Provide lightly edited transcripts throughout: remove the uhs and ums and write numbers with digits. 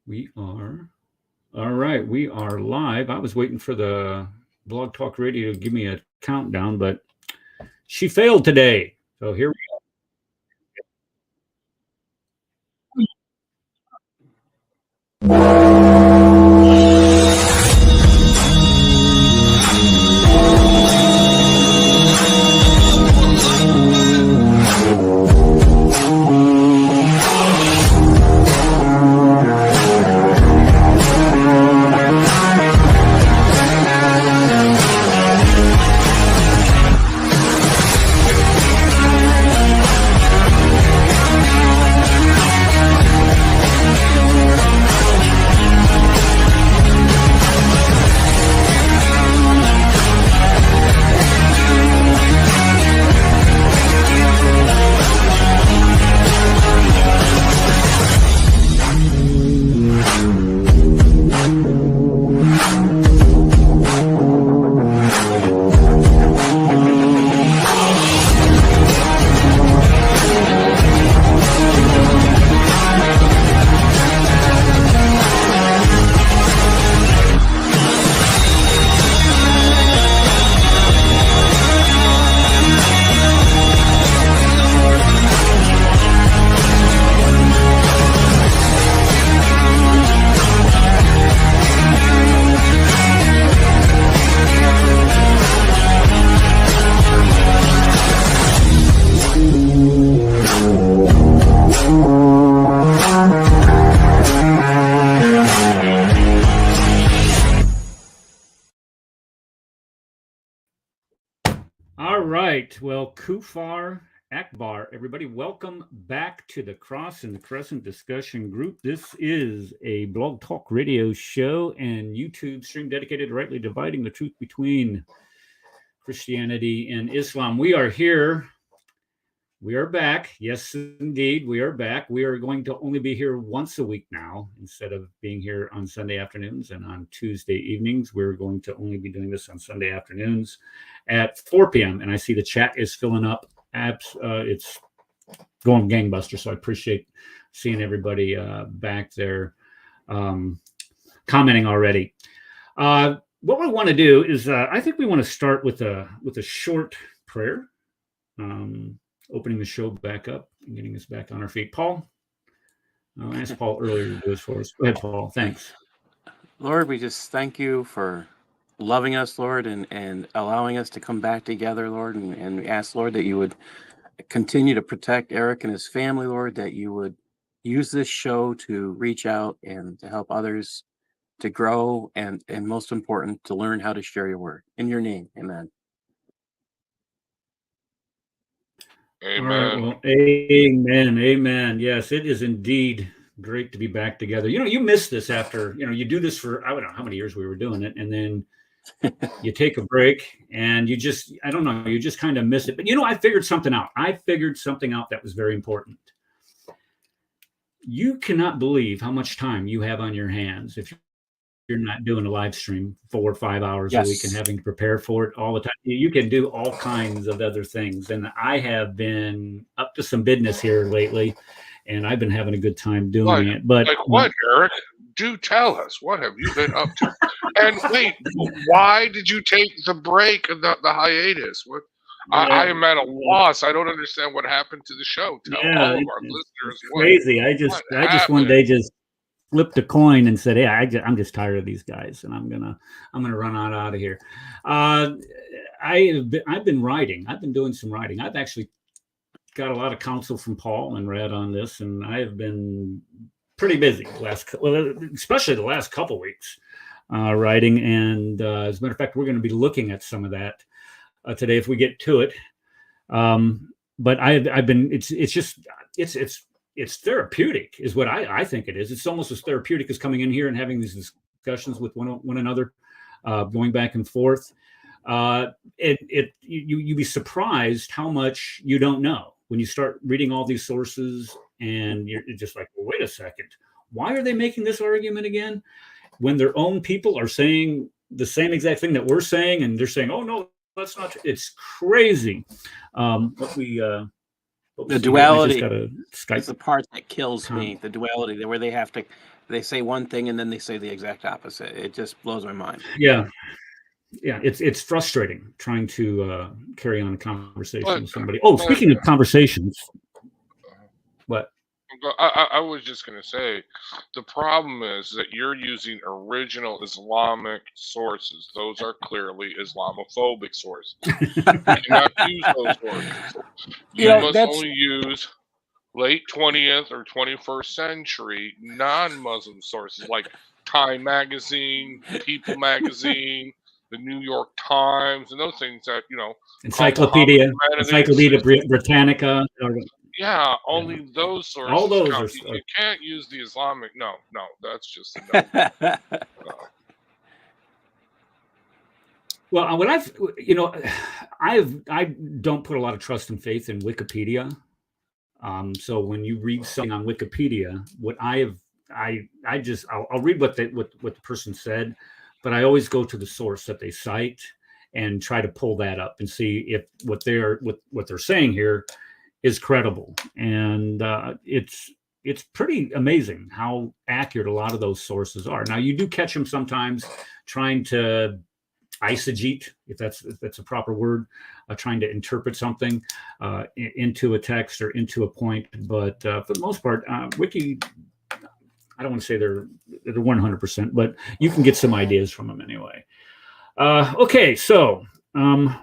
We are. All right. We are live. I was waiting for the Blog Talk Radio to give me a countdown, but she failed today. So here we All right. Well, Kufar Akbar, everybody, welcome back to the Cross and the Crescent Discussion Group. This is a Blog Talk Radio show and YouTube stream dedicated to rightly dividing the truth between Christianity and Islam. We are here. We are back. Yes, indeed, we are back. We are going to only be here once a week now instead of being here on Sunday afternoons and on Tuesday evenings. We're going to only be doing this on Sunday afternoons at 4 p.m. And I see the chat is filling up. It's going gangbusters. So I appreciate seeing everybody back there commenting already. What we want to do is I think we want to start with a short prayer. Opening the show back up and getting us back on our feet. Paul, I asked Paul earlier to do this for us. Go ahead, Paul. Thanks. Lord, we just thank you for loving us, Lord, and allowing us to come back together, Lord. And we ask, Lord, that you would continue to protect Eric and his family, Lord, that you would use this show to reach out and to help others to grow and most important, to learn how to share your word. In your name, amen. Amen. All right, well, amen. Yes, it is indeed great to be back together. You know, you miss this after, you do this for, I don't know how many years we were doing it. And then you take a break and you just kind of miss it. But, I figured something out. That was very important. You cannot believe how much time you have on your hands if you're not doing a live stream 4 or 5 hours a week and having to prepare for it all the time. You can do all kinds of other things. And I have been up to some business here lately, and I've been having a good time doing it. But like what, Eric? Do tell us. What have you been up to? And wait, why did you take the break and the hiatus? What? I am at a loss. I don't understand what happened to the show. Tell all of our listeners. Crazy. I just one day just flipped a coin and said, "Hey, I'm just tired of these guys, and I'm gonna run out of here." I've been writing. I've been doing some writing. I've actually got a lot of counsel from Paul and Red on this, and I've been pretty busy especially the last couple weeks writing. And as a matter of fact, we're going to be looking at some of that today if we get to it. But I've been. It's therapeutic is what I think it is. It's almost as therapeutic as coming in here and having these discussions with one another, going back and forth. You'd be surprised how much you don't know when you start reading all these sources, and you're just like, well, wait a second. Why are they making this argument again? When their own people are saying the same exact thing that we're saying, and they're saying, oh, no, that's not true. It's crazy. Oops, The you hear- I just duality got a is Skype. the part that kills me. The duality, where they say one thing and then they say the exact opposite. It just blows my mind. Yeah, it's frustrating trying to carry on a conversation with somebody. Oh, speaking of conversations, what? I was just going to say, the problem is that you're using original Islamic sources. Those are clearly Islamophobic sources. You cannot use those sources. You must only use late 20th or 21st century non-Muslim sources like Time Magazine, People Magazine, the New York Times, and those things that, Encyclopedia Britannica. Yeah, only those sources All those count. are. You can't use the Islamic. No, that's just a no. No. Well, what I don't put a lot of trust and faith in Wikipedia. So when you read something on Wikipedia, what I'll read what the person said, but I always go to the source that they cite and try to pull that up and see if what they're saying here is credible. And it's pretty amazing how accurate a lot of those sources are. Now, you do catch them sometimes trying to eisegete, if that's a proper word, trying to interpret something into a text or into a point. But for the most part, Wiki, I don't want to say they're 100%, but you can get some ideas from them anyway. Okay, so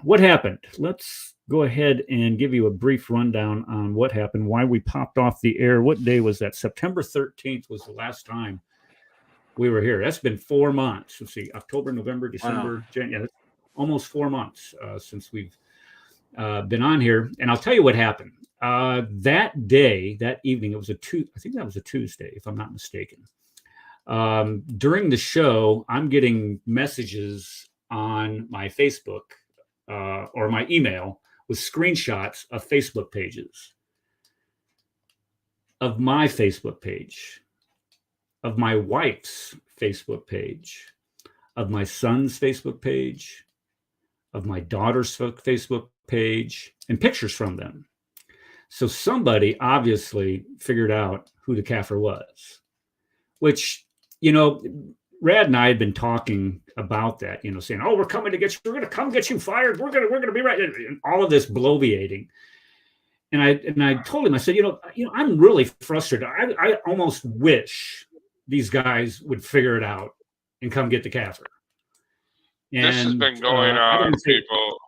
what happened? Let's go ahead and give you a brief rundown on what happened, why we popped off the air. What day was that? September 13th was the last time we were here. That's been 4 months. Let's see, October, November, December, January, almost 4 months since we've been on here. And I'll tell you what happened. That day, that evening, I think that was a Tuesday, if I'm not mistaken. During the show, I'm getting messages on my Facebook or my email with screenshots of Facebook pages, of my Facebook page, of my wife's Facebook page, of my son's Facebook page, of my daughter's Facebook page, and pictures from them. So somebody obviously figured out who the Kaffir was, which, Rad and I had been talking about that, saying, "Oh, we're coming to get you. We're going to come get you fired. We're going to be right." And all of this bloviating. And I told him, I said, I'm really frustrated. I almost wish these guys would figure it out and come get the Kaffir. This has been going on, people.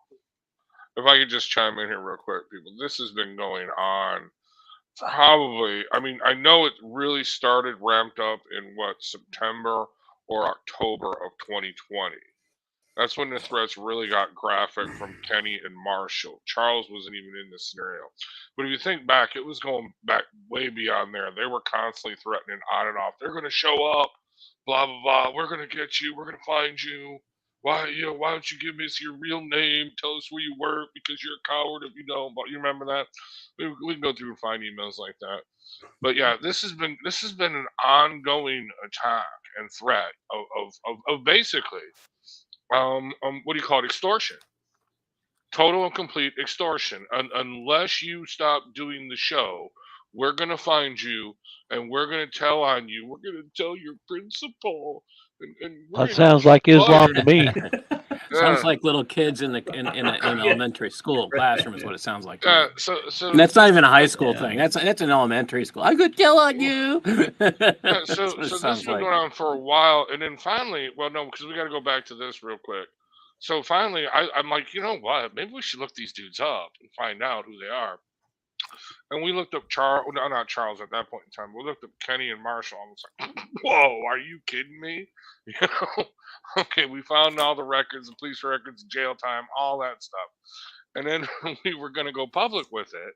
If I could just chime in here real quick, people. This has been going on probably. I know it really started ramped up in September or October of 2020. That's when the threats really got graphic from Kenny and Marshall. Charles wasn't even in this scenario. But if you think back, it was going back way beyond there. They were constantly threatening on and off. They're going to show up, blah, blah, blah. We're going to get you. We're going to find you. Why don't you give us your real name? Tell us where you work because you're a coward if you don't. But you remember that? We can go through and find emails like that. But yeah, this has been an ongoing attack and threat of basically what do you call it? Extortion. Total and complete extortion. Unless you stop doing the show, we're going to find you and we're going to tell on you. We're going to tell your principal. And that sounds like Islam to me. Sounds like little kids in an elementary school classroom is what it sounds like. So and that's not even a high school thing. That's an elementary school. I could kill on you. So this has been going on for a while, and then finally, because we got to go back to this real quick. So finally, I'm like, you know what? Maybe we should look these dudes up and find out who they are. And we looked up Charles. No, not Charles at that point in time. We looked up Kenny and Marshall. I was like, whoa, are you kidding me? Okay, we found all the records, the police records, jail time, all that stuff. And then we were going to go public with it.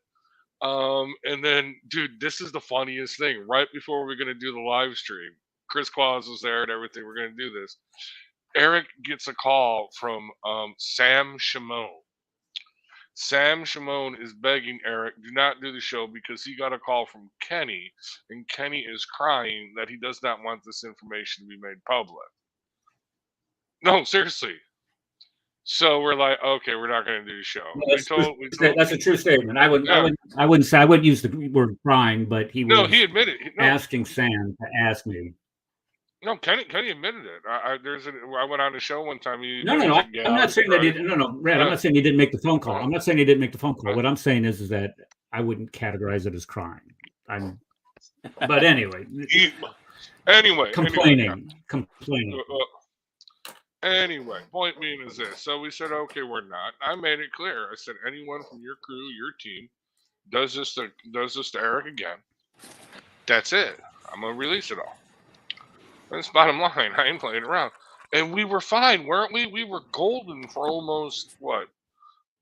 And then, dude, this is the funniest thing. Right before we are going to do the live stream, Chris Claus was there and everything. We're going to do this. Eric gets a call from Sam Shimon. Sam Shimon is begging Eric, do not do the show because he got a call from Kenny, and Kenny is crying that he does not want this information to be made public. No, seriously. So we're like, okay, we're not going to do the show. That's a true statement. I wouldn't use the word crying, but he was he admitted. asking Sam to ask me. No, Kenny admitted it. I went on a show one time. No. I'm not saying that he didn't. No, Brad. I'm not saying he didn't make the phone call. I'm not saying he didn't make the phone call. What I'm saying is that I wouldn't categorize it as crying. But anyway. Complaining. Anyway, point being is this. So we said, okay, we're not. I made it clear. I said, anyone from your crew, your team, does this to Eric again, that's it. I'm gonna release it all. That's bottom line. I ain't playing around. And we were fine, weren't we? We were golden for almost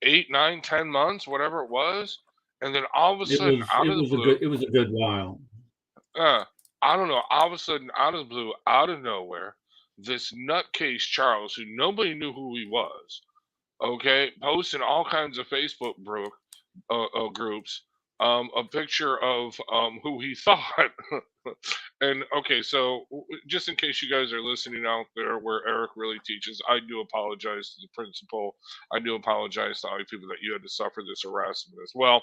8, 9, 10 months, whatever it was. And then all of a sudden, it was a good while. I don't know. All of a sudden, out of the blue, out of nowhere, this nutcase Charles, who nobody knew who he was, okay, posting all kinds of Facebook groups, a picture of who he thought. And okay, so just in case you guys are listening out there where Eric really teaches, I do apologize to the principal. I do apologize to all you people that you had to suffer this harassment as well.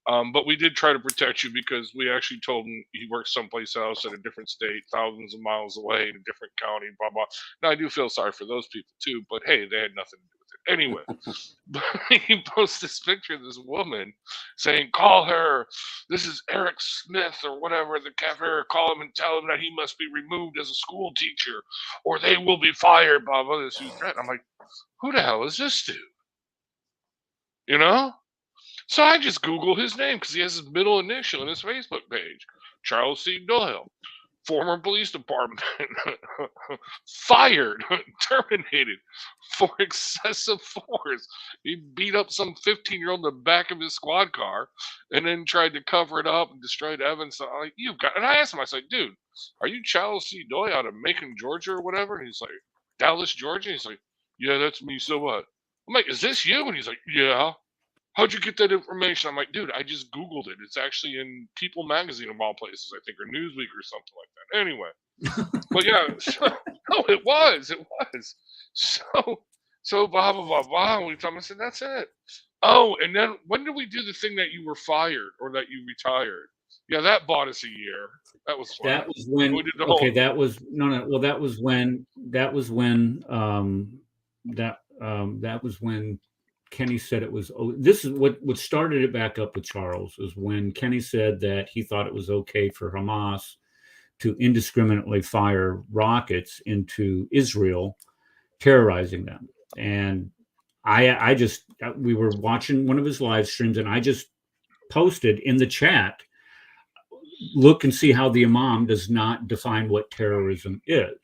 But we did try to protect you because we actually told him he works someplace else in a different state, thousands of miles away in a different county, blah, blah. Now, I do feel sorry for those people too, but hey, they had nothing to do with it. Anyway, he posts this picture of this woman saying, call her. This is Eric Smith or whatever, the cafe. Call him and tell him that he must be removed as a school teacher or they will be fired, blah, blah, this huge threat. I'm like, who the hell is this dude? You know? So I just Googled his name because he has his middle initial in his Facebook page. Charles C. Doyle, former police department, fired, terminated for excessive force. He beat up some 15-year-old in the back of his squad car and then tried to cover it up and destroyed evidence. I'm like, and I asked him, I said, dude, are you Charles C. Doyle out of Macon, Georgia or whatever? And he's like, Dallas, Georgia? He's like, yeah, that's me. So what? I'm like, is this you? And he's like, yeah. How'd you get that information? I'm like, dude, I just Googled it. It's actually in People magazine of all places, I think, or Newsweek or something like that. Anyway, but yeah, no, it was. So blah, blah, blah, blah. And we told him, I said, that's it. Oh, and then when did we do the thing that you were fired or that you retired? Yeah, that bought us a year. That was fun. That was when, that was when Kenny said it was. This is what started it back up with Charles, is when Kenny said that he thought it was okay for Hamas to indiscriminately fire rockets into Israel, terrorizing them. And we were watching one of his live streams, and I just posted in the chat, look and see how the Imam does not define what terrorism is.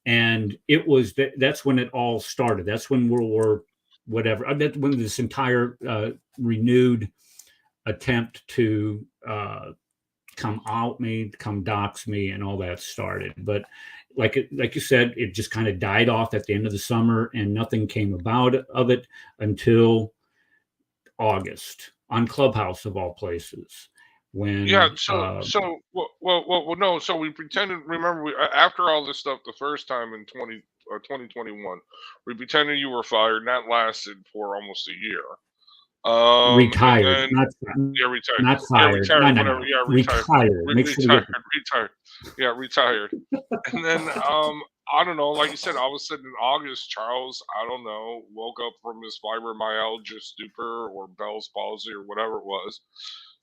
And it was that's when it all started. That's when World War whatever, when this entire renewed attempt to come out me, come dox me, and all that started. But like you said, it just kind of died off at the end of the summer, and nothing came of it until August on Clubhouse of all places. When So we pretended. Remember, after all this stuff, the first time in 2021, we pretended you were fired, and that lasted for almost a year. Retired, not fired. Retired. Yeah, retired. And then I don't know, like you said, all of a sudden in August, Charles, I don't know, woke up from his fibromyalgia stupor or Bell's palsy or whatever it was,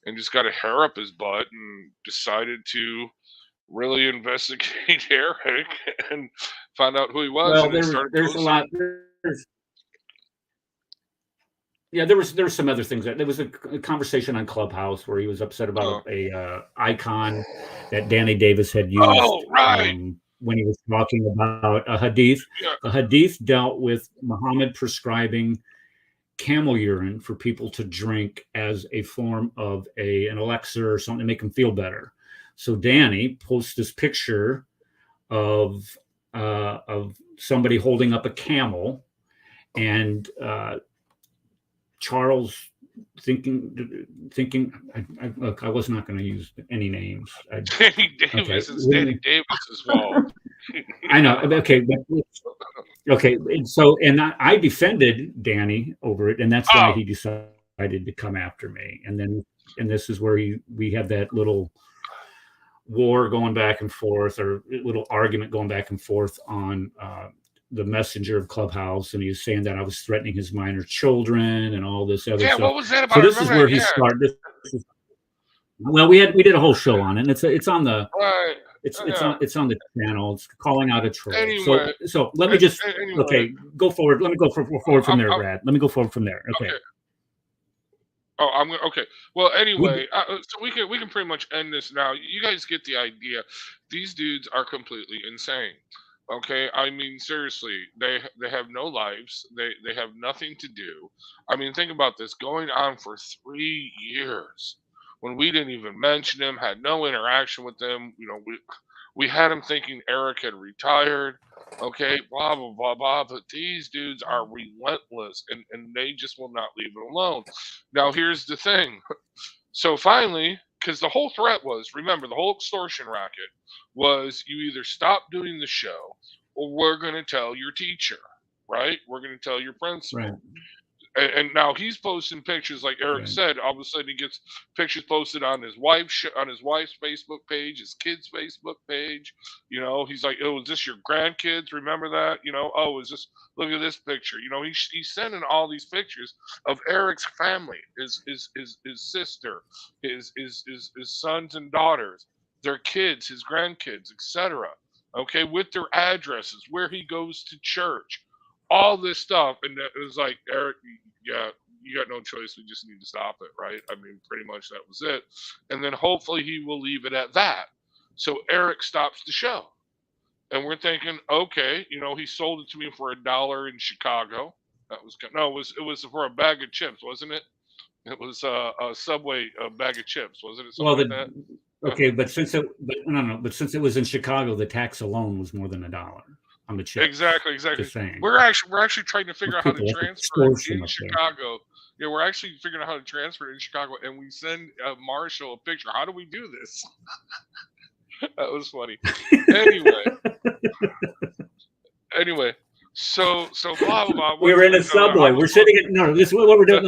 and just got a hair up his butt and decided to really investigate Eric and find out who he was. Well, there's a lot. There was some other things. There was a conversation on Clubhouse where he was upset about a icon that Danny Davis had used. Oh, right. When he was talking about a hadith. Yeah. The hadith dealt with Muhammad prescribing camel urine for people to drink as a form of an elixir or something to make them feel better. So Danny posts this picture of somebody holding up a camel, and Charles thinking I was not going to use any names. Danny Davis is Danny Davis as well. I know. Okay, Okay, and I defended Danny over it, and that's why Oh, he decided to come after me. And this is where we had that little war going back and forth, or little argument going back and forth on the messenger of Clubhouse, and he was saying that I was threatening his minor children and all this other yeah. stuff. What was that about? So I this is remember where that. he Yeah. started. Well, we did a whole show on it, and it's on the Right. it's Yeah. it's on the channel. It's calling out a troll. Anyway. So let me just Anyway. go forward. Let me go forward from there, I'm Rad. Let me go forward from there. Okay. okay. Oh, I'm okay. Well, We anyway, so we can pretty much end this now. You guys get the idea. These dudes are completely insane. Okay, I mean seriously, they have no lives. They have nothing to do. I mean, think about this, going on for 3 years when we didn't even mention him, had no interaction with them. You know, we had him thinking Eric had retired. Okay, blah blah blah blah. But these dudes are relentless, and they just will not leave it alone. Now, here's the thing. So finally, because the whole threat was, remember, the whole extortion racket was you either stop doing the show or we're going to tell your teacher, right? We're going to tell your principal. right. And now he's posting pictures, like Eric Right. said. All of a sudden, he gets pictures posted on his wife's Facebook page, his kids' Facebook page. You know, he's like, "Oh, is this your grandkids? Remember that? You know, oh, is this? Look at this picture. You know, he's sending all these pictures of Eric's family, his sister, his sons and daughters, their kids, his grandkids, etc. Okay, with their addresses, where he goes to church, all this stuff. And it was like, Eric, yeah, you got no choice. We just need to stop it, right? I mean, pretty much that was it. And then hopefully he will leave it at that. So Eric stops the show. And we're thinking, okay, you know, he sold it to me for $1 in Chicago. That was no, it was for a bag of chips, wasn't it? It was a Subway bag of chips, wasn't it? Well, Something like that. okay, but since it was in Chicago, the tax alone was more than $1 on the chips. Exactly. Just saying. We're actually trying to figure out how to People, that's transfer it extortion in up there. Chicago. Yeah, we're actually figuring out how to transfer it in Chicago, and we send Marshall a picture. How do we do this? That was funny. Anyway, so blah blah blah. We were in a Once we- subway. I We're was- sitting at no. This is what we're doing.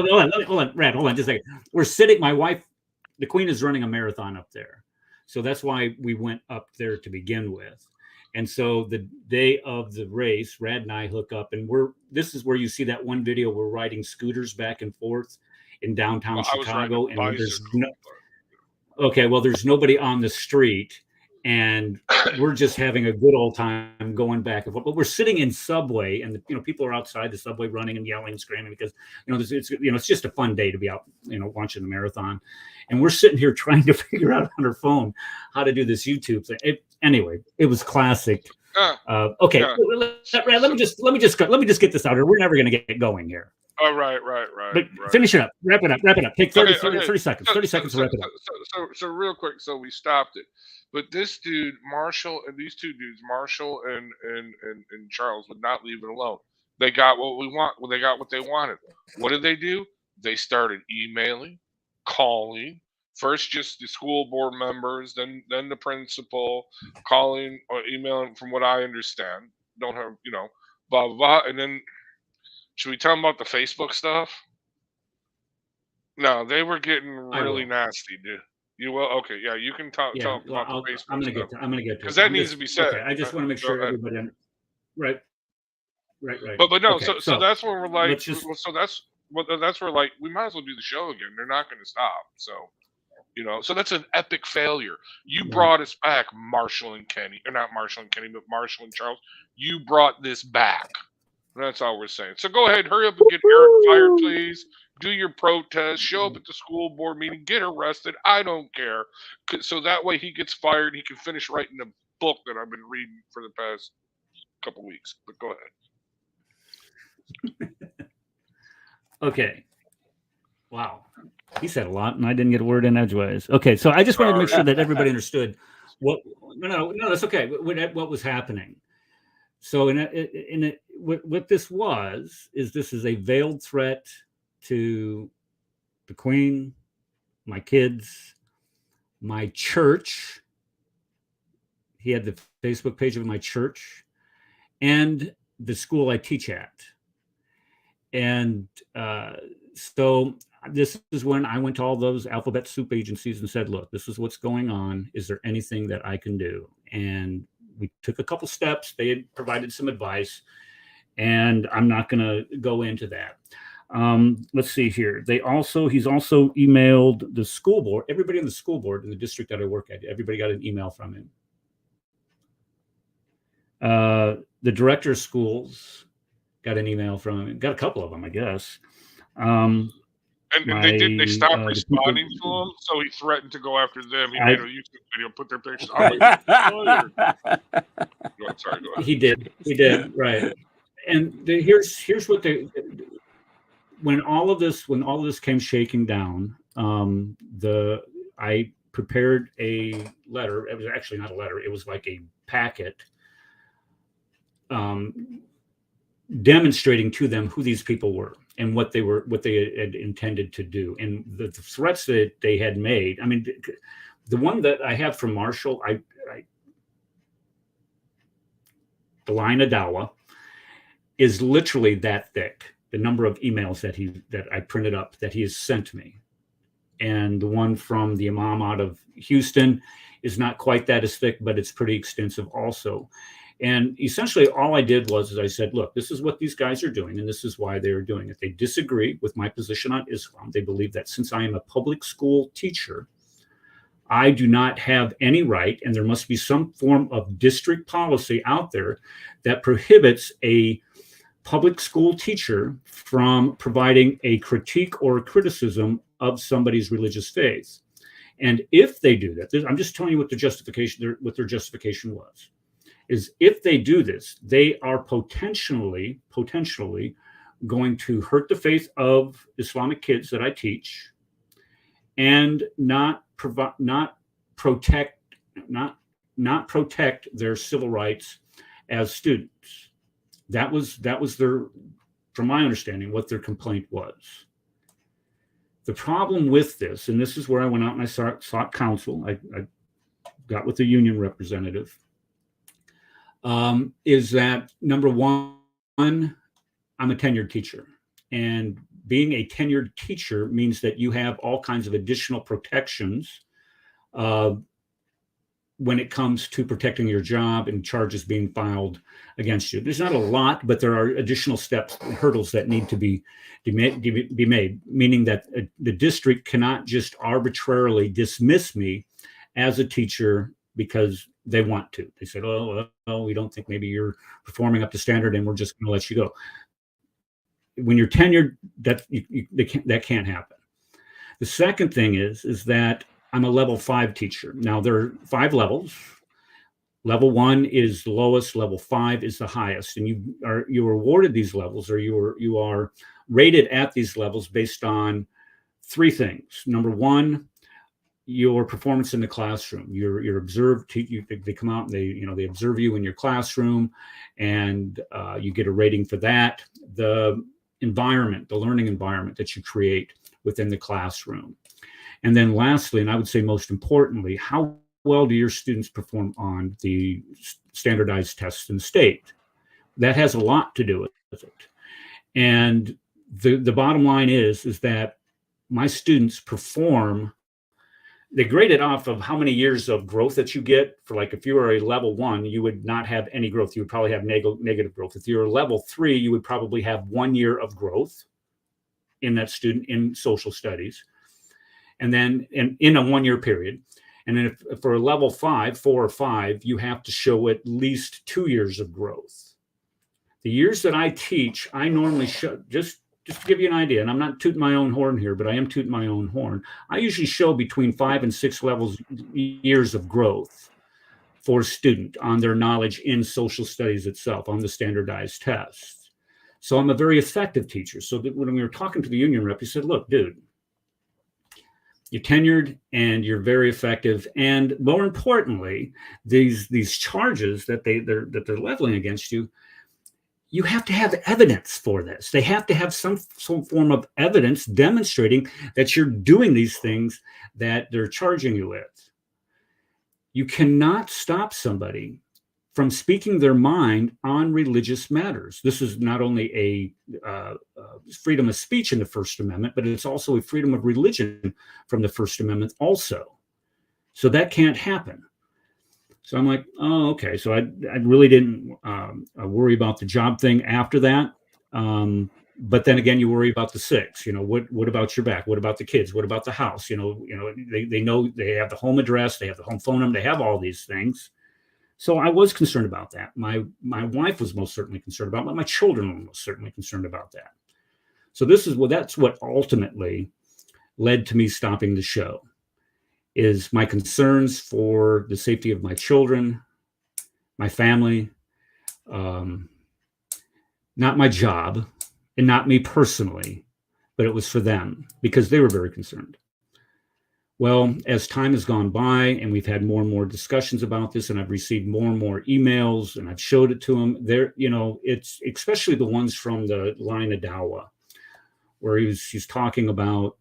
Hold on, Rad. Hold on, just a second. We're sitting. My wife, the Queen, is running a marathon up there, so that's why we went up there to begin with. And so the day of the race, Rad and I hook up, and this is where you see that one video. We're riding scooters back and forth in downtown I was riding Chicago, a and there's bicycle. okay, well, there's nobody on the street, and we're just having a good old time going back and forth. But we're sitting in subway, and people are outside the subway running and yelling and screaming because it's just a fun day to be out, watching the marathon. And we're sitting here trying to figure out on our phone how to do this YouTube thing. Anyway, it was classic. Okay, Yeah. let me just get this out here. We're never going to get going here. Oh, right. But finish it up. Wrap it up. Take 30 seconds. 30 So- seconds to wrap it up. So real quick, so we stopped it. But this dude, Marshall, and these two dudes, Marshall and Charles, would not leave it alone. They got what we want. Well, they got what they wanted. What did they do? They started emailing, calling. First, just the school board members, then the principal, calling or emailing. From what I understand, don't have blah blah blah. And then, should we tell them about the Facebook stuff? No, they were getting really nasty, dude. You will? Okay, yeah, you can talk about the Facebook I'm gonna stuff. get to it Because that needs to be said. Okay, I just want to make sure everybody. Right. But no, Okay, so that's where we're like, let's just- so that's where like we might as well do the show again. They're not going to stop. So so that's an epic failure. You Right. brought us back, Marshall and Kenny, or not Marshall and Kenny, but Marshall and Charles. You brought this back. That's all we're saying. So go ahead, hurry up and get Eric fired, please. Do your protest. Show up at the school board meeting. Get arrested. I don't care. So that way he gets fired. He can finish writing the book that I've been reading for the past couple weeks. But go ahead. Okay. Wow. He said a lot, and I didn't get a word in edgeways. Okay, so I just wanted to make sure that everybody understood what. No, that's okay. What was happening? So what this is a veiled threat to the Queen, my kids, my church. He had the Facebook page of my church, and the school I teach at. And so this is when I went to all those alphabet soup agencies and said, look, this is what's going on. Is there anything that I can do? And we took a couple steps. They had provided some advice, and I'm not going to go into that. Let's see here. He's also emailed the school board, everybody in the school board in the district that I work at. Everybody got an email from him. The director of schools got an email from him. Got a couple of them, I guess. And they stopped responding to him, so he threatened to go after them. He made a YouTube video, put their pictures. Sorry, go ahead. He did, right. And here's what when all of this came shaking down, I prepared a letter. It was actually not a letter. It was like a packet demonstrating to them who these people were and what they had intended to do, and the threats that they had made. I mean, the one that I have from Marshall, the line of dawah is literally that thick. The number of emails that I printed up that he has sent me, and the one from the imam out of Houston is not quite that as thick, but it's pretty extensive also. And essentially all I did was I said, look, this is what these guys are doing, and this is why they are doing it. They disagree with my position on Islam. They believe that since I am a public school teacher, I do not have any right, and there must be some form of district policy out there that prohibits a public school teacher from providing a critique or a criticism of somebody's religious faith. And if they do that, I'm just telling you what their justification was. Is if they do this, they are potentially going to hurt the faith of Islamic kids that I teach, and not protect their civil rights as students. That was their, from my understanding, what their complaint was. The problem with this, and this is where I went out and I sought counsel. I got with the union representative. Is that number one, I'm a tenured teacher, and being a tenured teacher means that you have all kinds of additional protections when it comes to protecting your job and charges being filed against you. There's not a lot, but there are additional steps and hurdles that need to be made, meaning that the district cannot just arbitrarily dismiss me as a teacher because they want to. They said, oh, well, we don't think maybe you're performing up to standard, and we're just going to let you go. When you're tenured, that can't happen. The second thing is that I'm a level 5 teacher. Now, there are 5 levels. Level 1 is the lowest. Level 5 is the highest. And you are awarded these levels, or you are rated at these levels based on 3 things. Number 1, your performance in the classroom. You're observed. They come out and they observe you in your classroom, and you get a rating for that. The environment, the learning environment that you create within the classroom. And then lastly, and I would say most importantly, how well do your students perform on the standardized tests in the state? That has a lot to do with it. And the bottom line is that my students perform. They grade it off of how many years of growth that you get. For, like, if you were a level 1, you would not have any growth. You would probably have negative growth. If you're a level 3, you would probably have 1 year of growth in that student in social studies. And then in a 1 year period. And then if for a level 5, 4 or 5, you have to show at least 2 years of growth. The years that I teach, I normally show, just to give you an idea, and I'm not tooting my own horn here, but I am tooting my own horn. I usually show between 5 and 6 years of growth for a student on their knowledge in social studies itself, on the standardized tests. So I'm a very effective teacher. So that when we were talking to the union rep, he said, look, dude, you're tenured and you're very effective. And more importantly, these charges that they're leveling against you, you have to have evidence for this. They have to have some form of evidence demonstrating that you're doing these things that they're charging you with. You cannot stop somebody from speaking their mind on religious matters. This is not only a freedom of speech in the First Amendment, but it's also a freedom of religion from the First Amendment also. So that can't happen. So I'm like, oh, okay. So I really didn't worry about the job thing after that. But then again, you worry about the six. What about your back? What about the kids? What about the house? They know they have the home address, they have the home phone number, they have all these things. So I was concerned about that. My wife was most certainly concerned about it. My children were most certainly concerned about that. So that's what ultimately led to me stopping the show, is my concerns for the safety of my children, my family, not my job, and not me personally, but it was for them because they were very concerned. Well, as time has gone by and we've had more and more discussions about this, and I've received more and more emails, and I've showed it to them, it's especially the ones from the line of Dawa, where he's talking about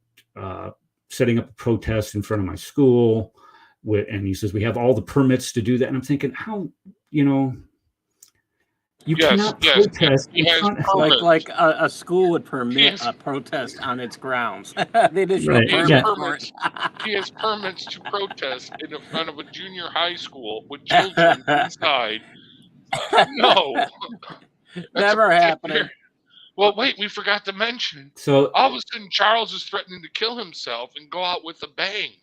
setting up a protest in front of my school, and he says we have all the permits to do that. And I'm thinking, how, you cannot protest. Like a school would permit a protest on its grounds. They just Right. He has permits to protest in front of a junior high school with children inside. No. Never happening. Well, wait, we forgot to mention. So all of a sudden, Charles is threatening to kill himself and go out with a bang.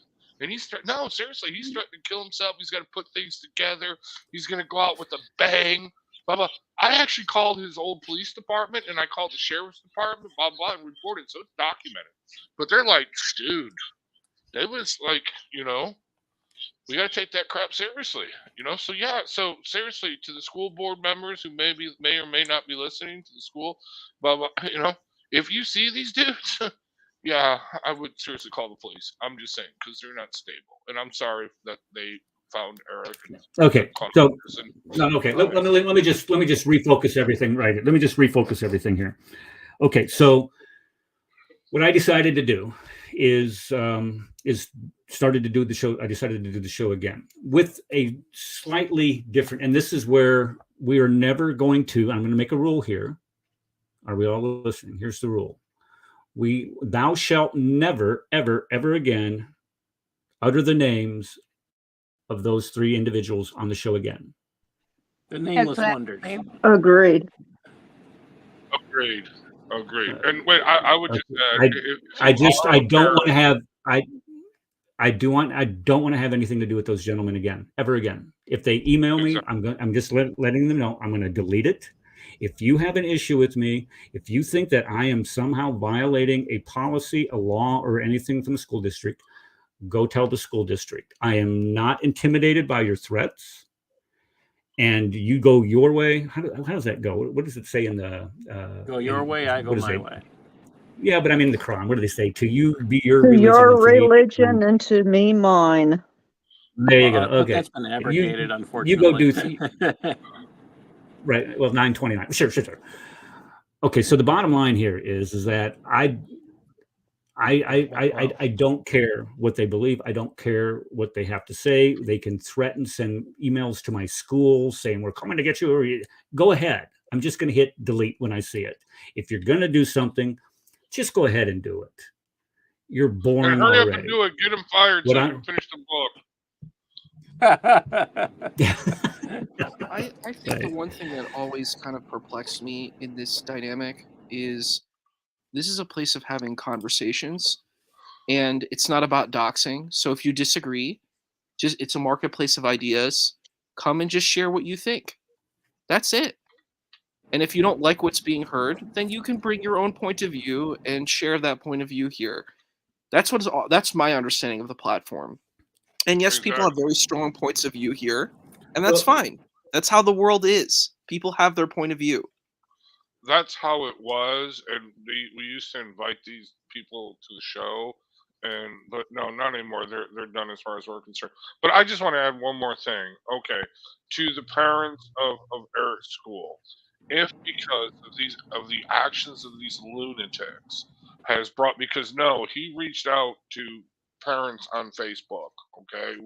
And no, seriously, he's threatening to kill himself. He's got to put things together. He's going to go out with a bang. Blah, blah. I actually called his old police department, and I called the sheriff's department, blah, blah, and reported. So it's documented. But they're like, dude, they was like, we got to take that crap seriously, So yeah, so seriously, to the school board members who may or may not be listening to the school, blah, blah, if you see these dudes, yeah, I would seriously call the police. I'm just saying, because they're not stable, and I'm sorry that they found Eric. Okay, so okay, let me just refocus everything. Right, let me just refocus everything here. Okay, so what I decided to do is started to do the show. I decided to do the show again with a slightly different, and this is where we are never going to. I'm going to make a rule here. Are we all listening? Here's the rule: thou shalt never, ever, ever again utter the names of those three individuals on the show again. The nameless wonders. Agreed. And wait, I would just I don't want to have I don't want to have anything to do with those gentlemen again, ever again. If they email me, I'm just letting them know I'm going to delete it. If you have an issue with me, if you think that I am somehow violating a policy, a law, or anything from the school district, go tell the school district. I am not intimidated by your threats. And you go your way. How does that go? What does it say in the go your way, I go my way? Yeah, but I mean the Quran. What do they say? To you be your religion. Your religion and to me mine. There you go. Okay. That's been abrogated, unfortunately. You go do right. Well, 929. Sure. Okay, so the bottom line here is that I don't care what they believe. I don't care what they have to say. They can threaten, send emails to my school saying we're coming to get you. Or go ahead. I'm just going to hit delete when I see it. If you're going to do something, just go ahead and do it. You're boring hurry already. up and do it. Get him fired so you can finish the book. I think the one thing that always kind of perplexed me in this dynamic is this is a place of having conversations, and it's not about doxing. So if you disagree, it's a marketplace of ideas. Come and just share what you think. That's it. And if you don't like what's being heard, then you can bring your own point of view and share that point of view here. That's my understanding of the platform. And yes, people have very strong points of view here, and that's fine. That's how the world is. People have their point of view. That's how it was, and we used to invite these people to the show, but no, not anymore. They're done as far as we're concerned. But I just want to add one more thing. Okay, to the parents of Eric's school, if because of the actions of these lunatics has brought, because he reached out to parents on Facebook. Okay,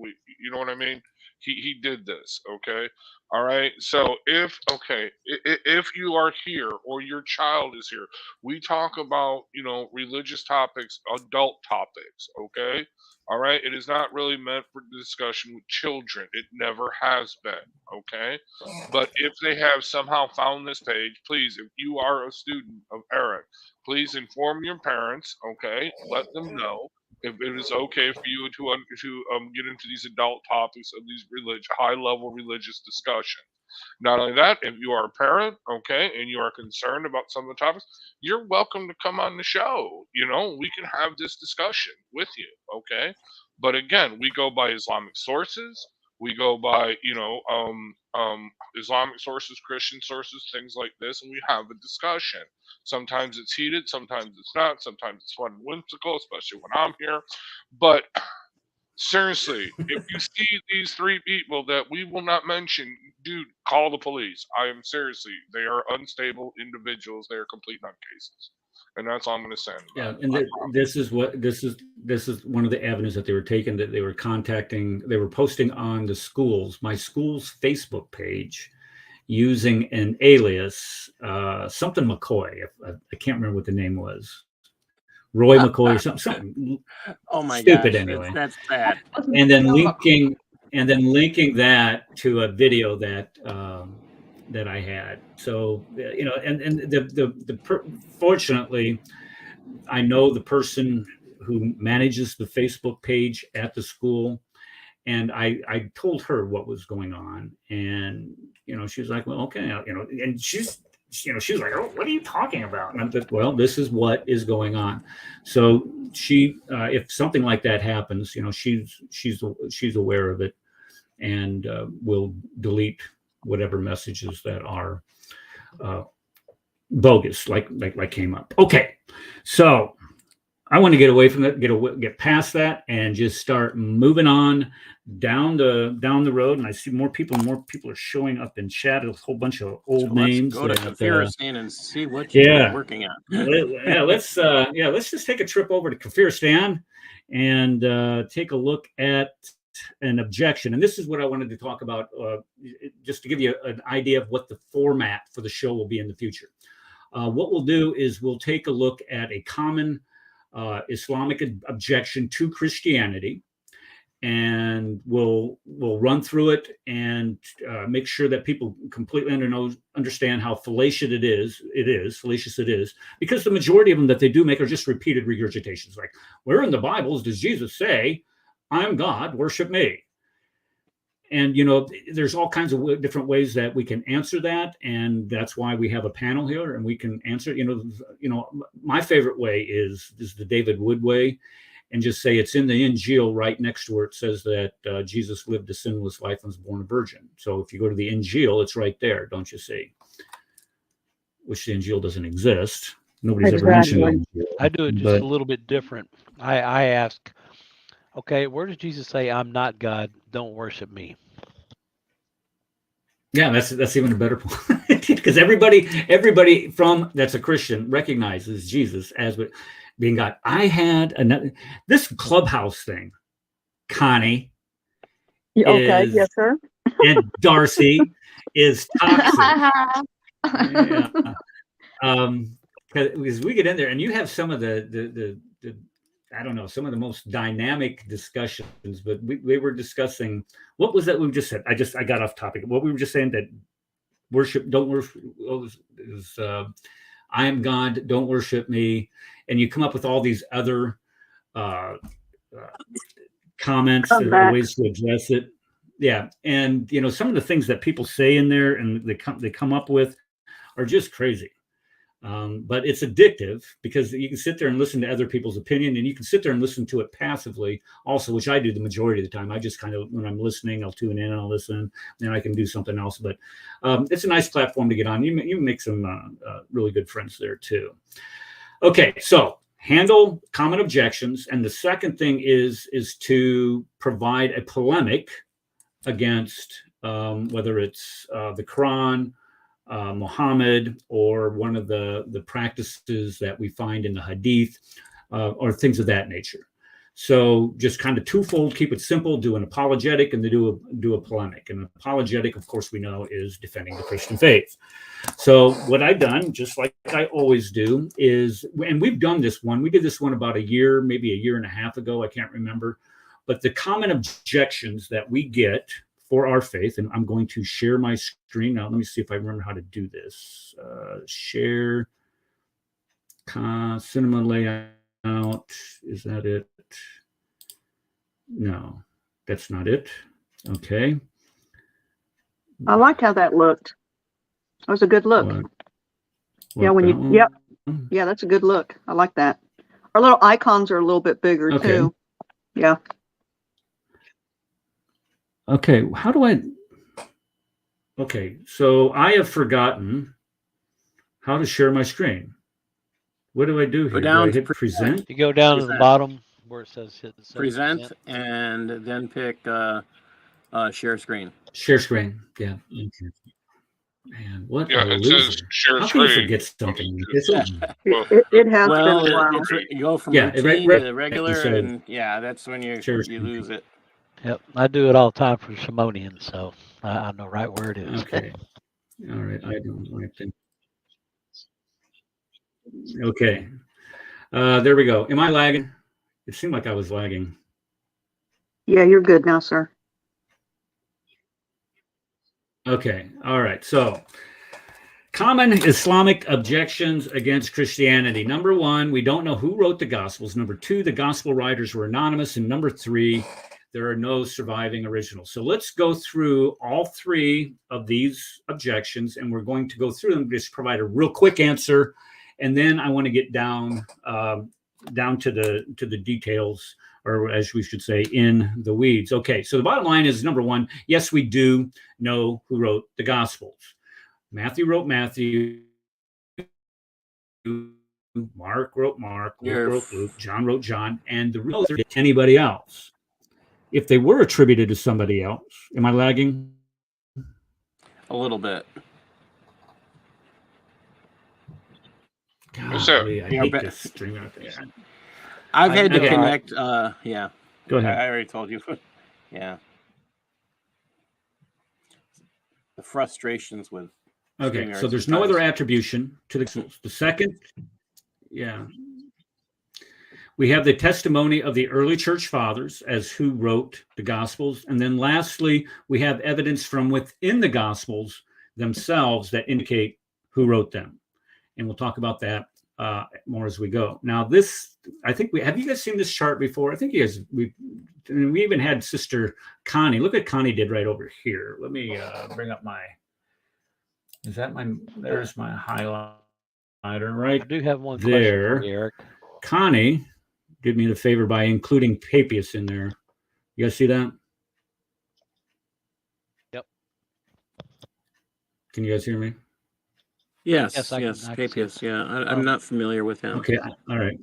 you know what I mean? He did this. Okay. All right. So if you are here or your child is here, we talk about religious topics, adult topics. Okay. All right. It is not really meant for discussion with children. It never has been. Okay. But if they have somehow found this page, please, if you are a student of Eric, please inform your parents. Okay. Let them know if it is okay for you to get into these adult topics of these high level religious discussions. Not only that, if you are a parent, okay, and you are concerned about some of the topics, you're welcome to come on the show. We can have this discussion with you, okay. But again, we go by Islamic sources. We go by Islamic sources, Christian sources, things like this, and we have a discussion. Sometimes it's heated, sometimes it's not, sometimes it's fun and whimsical, especially when I'm here. But seriously, if you see these three people that we will not mention, dude, call the police. I am seriously, they are unstable individuals. They are complete nutcases. And that's all I'm going to say. Yeah, and this is one of the avenues that they were taking, that they were posting on my school's Facebook page using an alias, something McCoy. I can't remember what the name was. Roy McCoy or something Oh my stupid gosh, anyway. that's bad. And then linking that to a video that I had. So fortunately, I know the person who manages the Facebook page at the school, and I told her what was going on, and she was like, well, okay, and she was like, oh, what are you talking about? And I'm like, well, this is what is going on. So she, if something like that happens, she's aware of it, and will delete whatever messages that are bogus, like came up. Okay, so I want to get away from that, get past that, and just start moving on down the road. And I see more people are showing up in chat. A whole bunch of old names. Let's go to Kafiristan and see what you're working on. Let's just take a trip over to Kafiristan and take a look at an objection. And this is what I wanted to talk about, just to give you an idea of what the format for the show will be in the future. What we'll do is we'll take a look at a common Islamic objection to Christianity, and we'll run through it and make sure that people completely understand how fallacious it is, because the majority of them that they do make are just repeated regurgitations. Like, where in the Bibles does Jesus say, I'm God, worship me? And there's all kinds of different ways that we can answer that, and that's why we have a panel here, and we can answer. My favorite way is the David Wood way, and just say it's in the Injil right next to where it says that Jesus lived a sinless life and was born a virgin. So if you go to the Injil, it's right there, don't you see? Which the Injil doesn't exist. Nobody's ever mentioned it. I do it just a little bit different. I ask, okay, where does Jesus say, I'm not God, don't worship me? Yeah, that's even a better point, because everybody that's a Christian recognizes Jesus as being God. I had this Clubhouse thing, Connie. Okay, yes, sir. And Darcy is toxic. Yeah. Because we get in there, and you have some of the I don't know, some of the most dynamic discussions, but we were discussing, what was that we just said? I got off topic. What we were just saying, that don't worship, I am God, don't worship me. And you come up with all these other comments and ways to address it. Yeah. And, some of the things that people say in there and they come up with are just crazy. But it's addictive, because you can sit there and listen to other people's opinion, and you can sit there and listen to it passively also, which I do the majority of the time. I just kind of, when I'm listening, I'll tune in and I'll listen, then I can do something else. But it's a nice platform to get on. You make some really good friends there too. Okay, so handle common objections. And the second thing is to provide a polemic against whether it's the Quran, Muhammad, or one of the practices that we find in the Hadith, or things of that nature. So just kind of twofold, keep it simple, do an apologetic and do a polemic. And an apologetic, of course, we know is defending the Christian faith. So what I've done, just like I always do, is, and we've done this one, we did this one about a year, maybe a year and a half ago, I can't remember, but the common objections that we get for our faith, and I'm going to share my screen now. Let me see if I remember how to do this. Share cinema layout. Is that it? No, that's not it. Okay. I like how that looked. That was a good look. Yeah, when you, yep. Yeah, that's a good look. I like that. Our little icons are a little bit bigger too. Yeah. Okay, how do I? Okay, so I have forgotten how to share my screen. What do I do here? Go down do I to hit present? You go down to the bottom where it says hit present, and then pick share screen. Share screen. Yeah. Okay. Man, what Yeah, a it loser. says share How can you screen. forget something? It has Well, been a while. you go from Yeah, routine to regular, so and yeah, that's when you share you lose it. Yep, I do it all the time for Shimonian, so I know right where it is. Okay. All right. I don't like that. Okay. There we go. Am I lagging? It seemed like I was lagging. Yeah, you're good now, sir. Okay. All right. So, common Islamic objections against Christianity. Number one, we don't know who wrote the Gospels. Number two, the Gospel writers were anonymous. And number three, there are no surviving originals. So let's go through all three of these objections, and we're going to go through them, just provide a real quick answer, and then I want to get down to the details, or as we should say, in the weeds. Okay, so the bottom line is, number one, yes, we do know who wrote the Gospels. Matthew wrote Matthew. Mark wrote Mark. Luke wrote Luke. John wrote John. And the real answer is anybody else. If they were attributed to somebody else, am I lagging? A little bit. Golly, I hate this stream out there. I've had to connect. Yeah. Go ahead. I already told you. Yeah. The frustrations with. Okay, so there's no other attribution to the second. Yeah. We have the testimony of the early church fathers as who wrote the Gospels. And then lastly, we have evidence from within the Gospels themselves that indicate who wrote them. And we'll talk about that more as we go. Now, this, I think have you guys seen this chart before? I think you guys, we even had Sister Connie. Look what Connie did right over here. Let me bring up there's my highlighter right I do have one there. question for you, Eric. Connie did me the favor by including Papias in there. You guys see that? Yep. Can you guys hear me? Yes, Yes, Papias. Yeah, I'm not familiar with him. Okay, all right.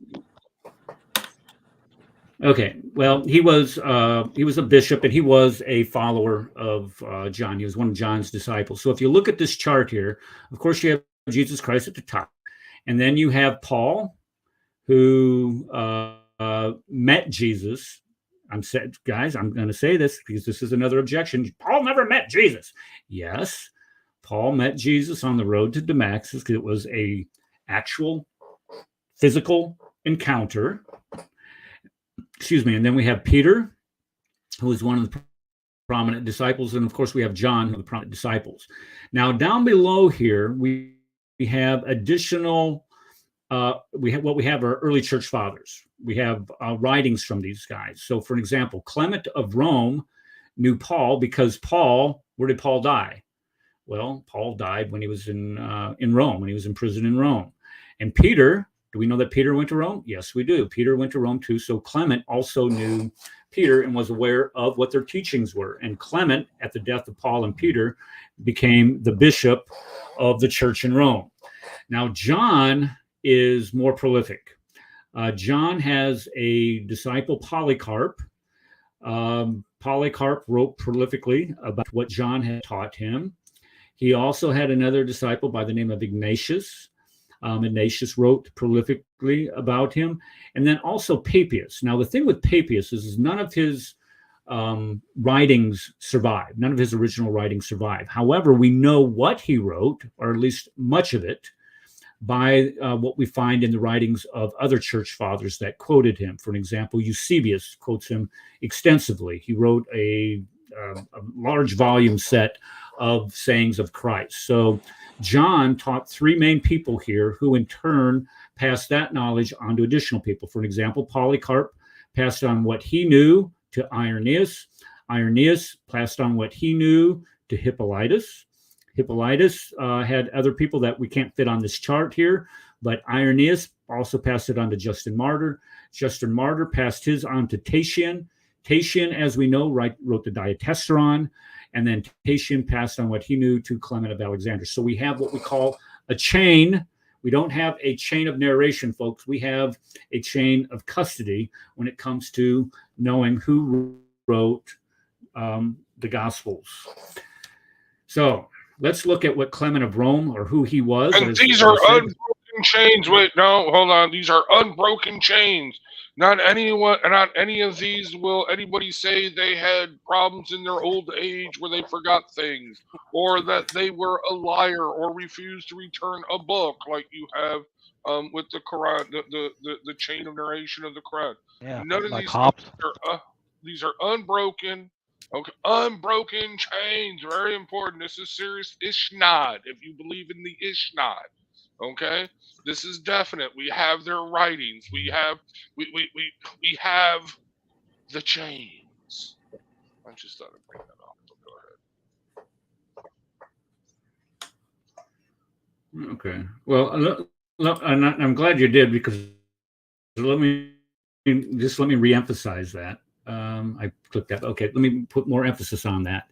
Okay, well, he was a bishop, and he was a follower of John. He was one of John's disciples. So if you look at this chart here, of course, you have Jesus Christ at the top, and then you have Paul, who met Jesus. Guys, I'm going to say this because this is another objection. Paul never met Jesus. Yes, Paul met Jesus on the road to Damascus because it was a actual physical encounter. Excuse me. And then we have Peter, who is one of the prominent disciples. And of course, we have John, who are the prominent disciples. Now, down below here, we have additional, we have our early church fathers. We have writings from these guys. So, for example, Clement of Rome knew Paul because where did Paul die? Well, Paul died when he was in Rome, when he was in prison in Rome. And Peter, do we know that Peter went to Rome? Yes, we do. Peter went to Rome too. So Clement also knew Peter and was aware of what their teachings were. And Clement, at the death of Paul and Peter, became the bishop of the church in Rome. Now, John is more prolific. John has a disciple, Polycarp. Polycarp wrote prolifically about what John had taught him. He also had another disciple by the name of Ignatius. Ignatius wrote prolifically about him. And then also Papias. Now, the thing with Papias is none of his writings survive. None of his original writings survive. However, we know what he wrote, or at least much of it, by what we find in the writings of other church fathers that quoted him. For example, Eusebius quotes him extensively. He wrote a large volume set of sayings of Christ. So John taught three main people here who in turn passed that knowledge on to additional people. For example, Polycarp passed on what he knew to Irenaeus. Irenaeus passed on what he knew to Hippolytus. Hippolytus had other people that we can't fit on this chart here, but Irenaeus also passed it on to Justin Martyr. Justin Martyr passed his on to Tatian. Tatian, as we know, wrote the Diatessaron, and then Tatian passed on what he knew to Clement of Alexandria. So we have what we call a chain. We don't have a chain of narration, folks. We have a chain of custody when it comes to knowing who wrote the Gospels. So let's look at what Clement of Rome, or who he was. And these are unbroken chains. Wait, no, hold on. These are unbroken chains. Not any of these will anybody say they had problems in their old age where they forgot things, or that they were a liar or refused to return a book like you have with the Quran, the chain of narration of the Quran. Yeah, None of like these are unbroken. Okay, unbroken chains, very important. This is serious ishnad, if you believe in the ishnad. Okay, this is definite. We have their writings. We have the chains. I just thought I'd bring that up. Go ahead. Okay. Well, I'm glad you did, because let me reemphasize that. I clicked that. Okay, let me put more emphasis on that.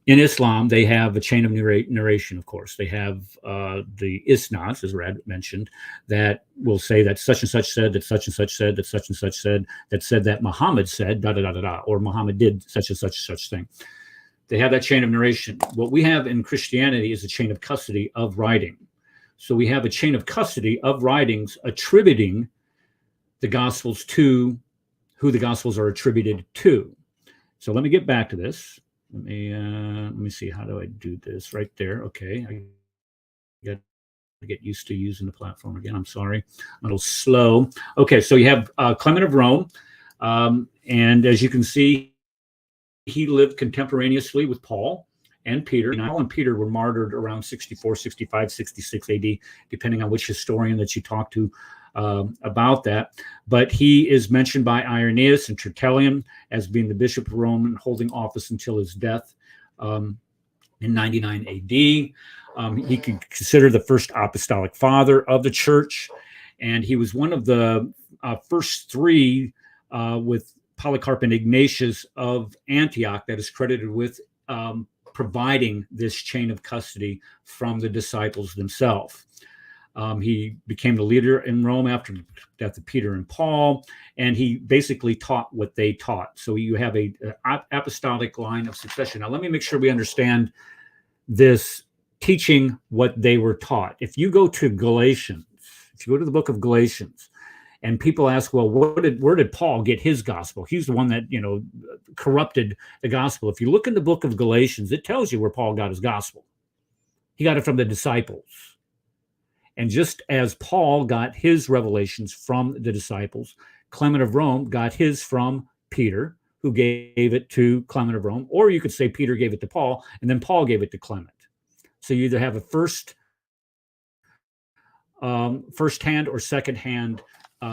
In Islam, they have a chain of narration, of course. They have the isnads, as Rad mentioned, that will say that such and such said, that such and such said, that such and such said, that Muhammad said, or Muhammad did such and such thing. They have that chain of narration. What we have in Christianity is a chain of custody of writing. So we have a chain of custody of writings attributing the Gospels to who the Gospels are attributed to. So let me get back to this. Let me see, how do I do this? Right there. Okay, I got to get used to using the platform again. I'm sorry, I'm a little slow. Okay, so you have Clement of Rome, and as you can see, he lived contemporaneously with Paul and Peter. Now, Paul and Peter were martyred around 64, 65, 66 AD, depending on which historian that you talk to about that. But he is mentioned by Irenaeus and Tertullian as being the Bishop of Rome and holding office until his death in 99 AD. He could consider the first apostolic father of the church, and he was one of the first three with Polycarp and Ignatius of Antioch that is credited with providing this chain of custody from the disciples themselves. He became the leader in Rome after the death of Peter and Paul, and he basically taught what they taught. So you have a apostolic line of succession. Now, let me make sure we understand this teaching what they were taught. If you go to Galatians, if you go to the book of Galatians, and people ask, well, where did Paul get his gospel? He's the one that, corrupted the gospel. If you look in the book of Galatians, it tells you where Paul got his gospel. He got it from the disciples. And just as Paul got his revelations from the disciples, Clement of Rome got his from Peter, who gave it to Clement of Rome. Or you could say Peter gave it to Paul, and then Paul gave it to Clement. So you either have a first-hand or second-hand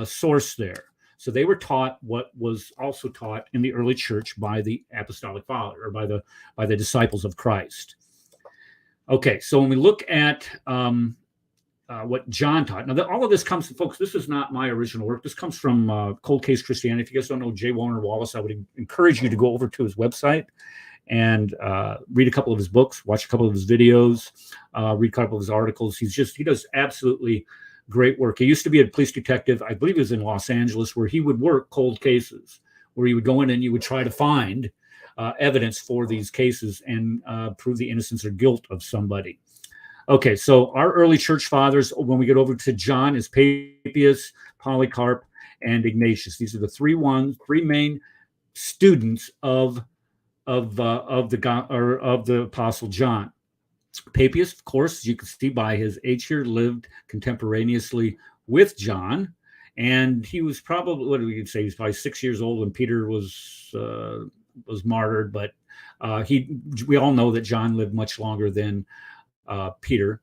source there. So they were taught what was also taught in the early church by the apostolic father, or by the disciples of Christ. Okay, so when we look at what John taught, now all of this comes, folks, this is not my original work. This comes from Cold Case Christianity. If you guys don't know J. Warner Wallace, I would encourage you to go over to his website and read a couple of his books, watch a couple of his videos, read a couple of his articles. He does absolutely great work. He used to be a police detective. I believe he was in Los Angeles, where he would work cold cases, where he would go in and you would try to find evidence for these cases and prove the innocence or guilt of somebody. Okay, so our early church fathers, when we get over to John, is Papias, Polycarp, and Ignatius. These are the three main students of the Apostle John. Papias, of course, as you can see by his age here, lived contemporaneously with John, and he was probably, what do we say, he was probably 6 years old when Peter was martyred. But we all know that John lived much longer than Peter.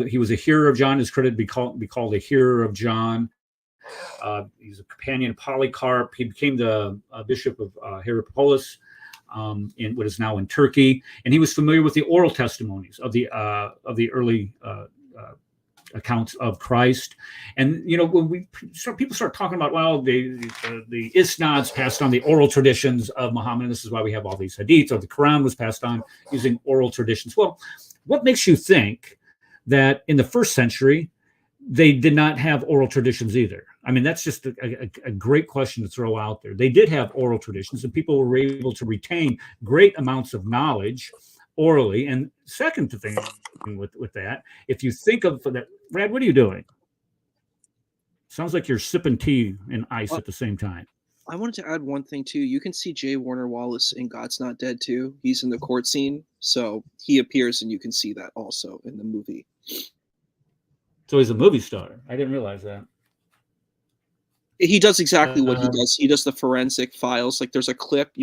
He was a hearer of John. Is credited to be called a hearer of John. He's a companion of Polycarp. He became the bishop of Hierapolis in what is now in Turkey, and he was familiar with the oral testimonies of the early accounts of Christ. And when people start talking about, well, the isnads passed on the oral traditions of Muhammad, and this is why we have all these hadiths, or the Quran was passed on using oral traditions. Well, what makes you think that in the first century they did not have oral traditions either? I mean, that's just a great question to throw out there. They did have oral traditions, and people were able to retain great amounts of knowledge orally. And second thing with that, if you think of that, Brad, what are you doing? Sounds like you're sipping tea and ice at the same time. I wanted to add one thing too. You can see J. Warner Wallace in God's Not Dead too. He's in the court scene, so he appears, and you can see that also in the movie. So he's a movie star. I didn't realize that. He does exactly what he does. He does the forensic files. Like there's a clip.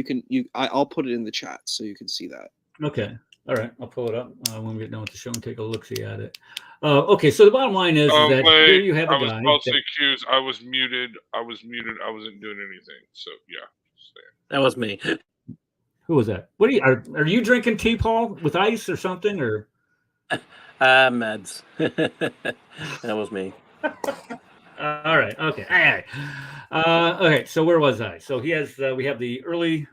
I'll put it in the chat so you can see that. Okay. All right. I'll pull it up when we get done with the show and take a look-see at it. Okay. So the bottom line is that here you have a guy. I was falsely accused. I was muted. I wasn't doing anything. So yeah. That was me. Who was that? What are you drinking tea, Paul, with ice or something, or? Meds. That was me. All right. Okay. All right. Okay. So where was I? So we have the early